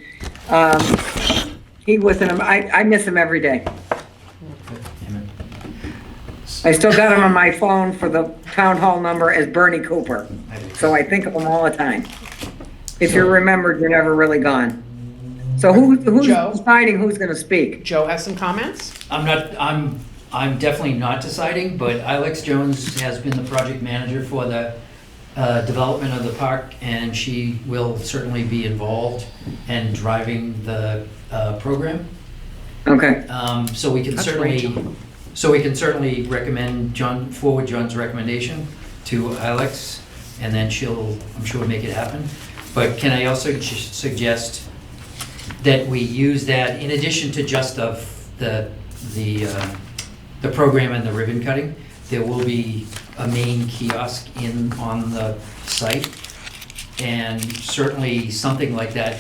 H: He was I miss him every day. I still got him on my phone for the town hall number as Bernie Cooper. So I think of him all the time. If you're remembered, you're never really gone. So who's
A: Joe?
H: deciding who's gonna speak?
A: Joe has some comments?
E: I'm definitely not deciding, but Alex Jones has been the project manager for the development of the park, and she will certainly be involved in driving the program.
H: Okay,
E: So we can
A: That's great,
E: certainly recommend forward John's recommendation to Alex, and then I'm sure, make it happen. But can I also suggest that we use that in addition to just the program and the ribbon cutting? There will be a main kiosk on the site, and certainly something like that,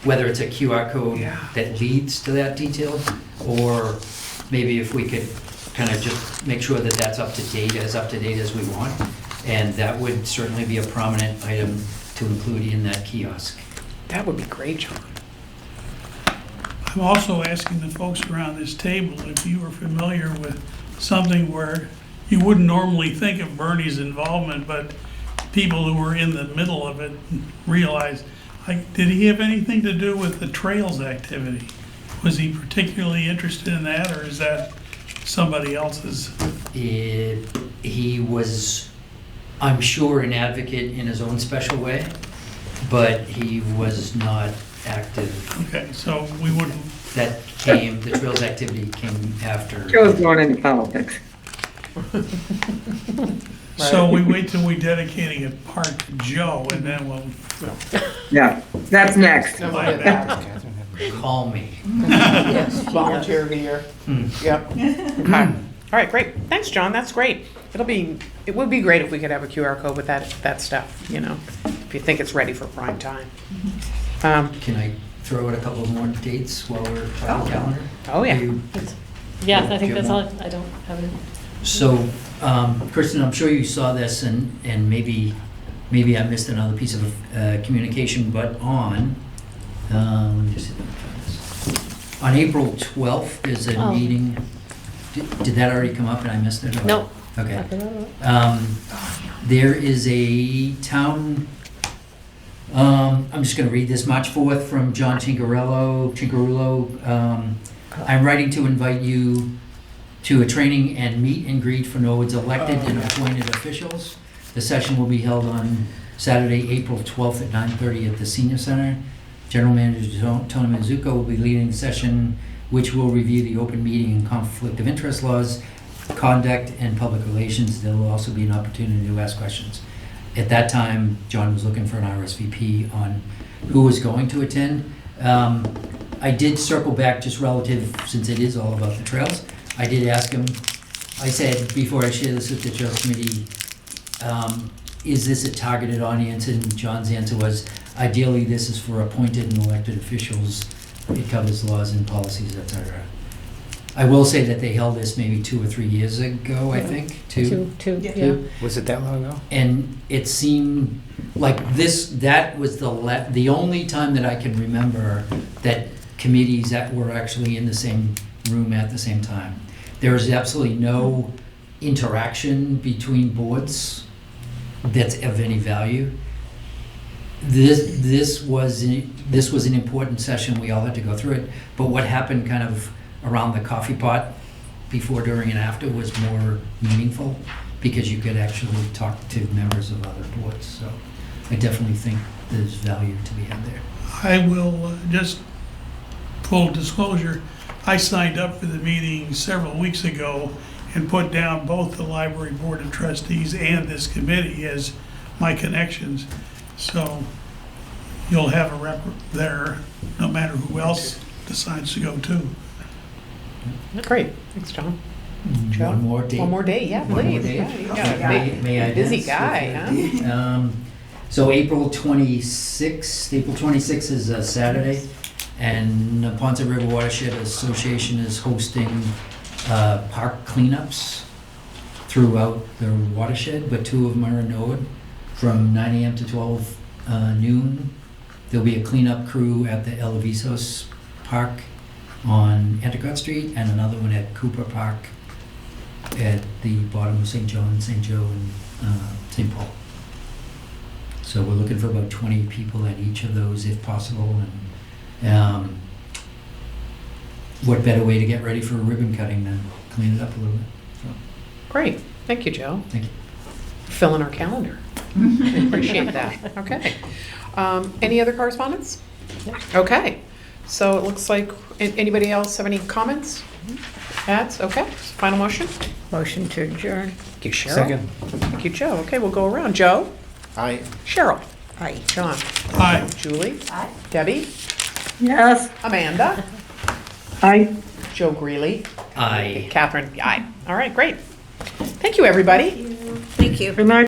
E: whether it's a QR code that leads to that detail, or maybe if we could kind of just make sure that that's up to date as we want, and that would certainly be a prominent item to include in that kiosk.
A: That would be great, John.
D: I'm also asking the folks around this table if you are familiar with something where you wouldn't normally think of Bernie's involvement, but people who were in the middle of it realize, did he have anything to do with the trails activity? Was he particularly interested in that, or is that somebody else's?
E: He was, I'm sure, an advocate in his own special way, but he was not active.
D: Okay, so we wouldn't,
E: The trails activity came after.
H: Joe's going into politics.
D: so we wait till we dedicating a park to Joe, and then we'll
H: Yeah, that's next.
D: buy that.
E: Call me.
A: Yes. Volunteer of the year. Yep. Okay. All right, great. Thanks, John. That's great. It would be great if we could have a QR code with that stuff, if you think it's ready for prime time.
E: Can I throw out a couple more dates while we're on the calendar?
A: Oh, yeah.
G: Yeah, I think that's all, I don't have it.
E: So, Kristen, I'm sure you saw this, and maybe I missed another piece of communication, but let me just see if I can find this. On April 12th, there's a meeting. Did that already come up and I missed it? or-
G: No.
E: Okay. There is a town, I'm just going to read this, March 4th, from John Cinquerulo. I'm writing to invite you to a training and meet and greet for Norwood's elected and appointed officials. The session will be held on Saturday, April 12th at 9:30 at the Senior Center. General Manager Tony Mizuko will be leading the session, which will review the open meeting and conflict of interest laws, conduct, and public relations. There will also be an opportunity to ask questions. At that time, John was looking for an RSVP on who was going to attend. I did circle back just relative, since it is all about the trails. I did ask him, I said, before I share this with the Trails Committee, is this a targeted audience? And John's answer was, ideally, this is for appointed and elected officials. It covers laws and policies, et cetera. I will say that they held this maybe 2 or 3 years ago, I think,
G: Two, yeah.
B: Was it that long ago?
E: and it seemed like that was the only time that I can remember that committees that were actually in the same room at the same time. There was absolutely no interaction between boards that's of any value. This was an important session. We all had to go through it. But what happened kind of around the coffee pot before, during, and after was more meaningful because you could actually talk to members of other boards. So I definitely think there's value to be had there.
D: I will just, full disclosure, I signed up for the meeting several weeks ago and put down both the Library Board of Trustees and this committee as my connections. So you'll have a rep there, no matter who else decides to go too.
A: Great. Thanks, John. Joe?
E: One more date.
A: One more day, yeah,
E: One more
A: please.
E: date.
A: Yeah, you got it.
E: May I
A: Busy
E: dance?
A: guy, huh?
E: So April 26th is a Saturday, and the Ponce River Watershed Association is hosting park cleanups throughout the watershed, but 2 of them are in Norwood from 9 a.m. to 12 noon. There'll be a cleanup crew at the El Visos Park on Endicott Street and another one at Cooper Park at the bottom of St. Joe and St. Paul. So we're looking for about 20 people at each of those if possible. And what better way to get ready for a ribbon cutting than clean it up a little bit. So,
A: Great, thank you, Joe.
E: thank you.
A: Fill in our calendar. I appreciate that. Okay. Any other correspondence? Okay, so it looks like, anybody else have any comments? Ads? Okay, final motion?
C: Motion to adjourn.
A: Thank you, Cheryl.
B: Second.
A: Thank you, Joe. Okay, we'll go around. Joe?
B: Aye.
A: Cheryl?
C: Aye.
A: John?
D: Aye.
A: Julie?
F: Aye.
A: Debbie?
H: Yes.
A: Amanda?
I: I
A: Joe Greeley?
E: Aye.
A: Catherine? Aye. All right, great. Thank you, everybody.
C: Thank you.
I: good night.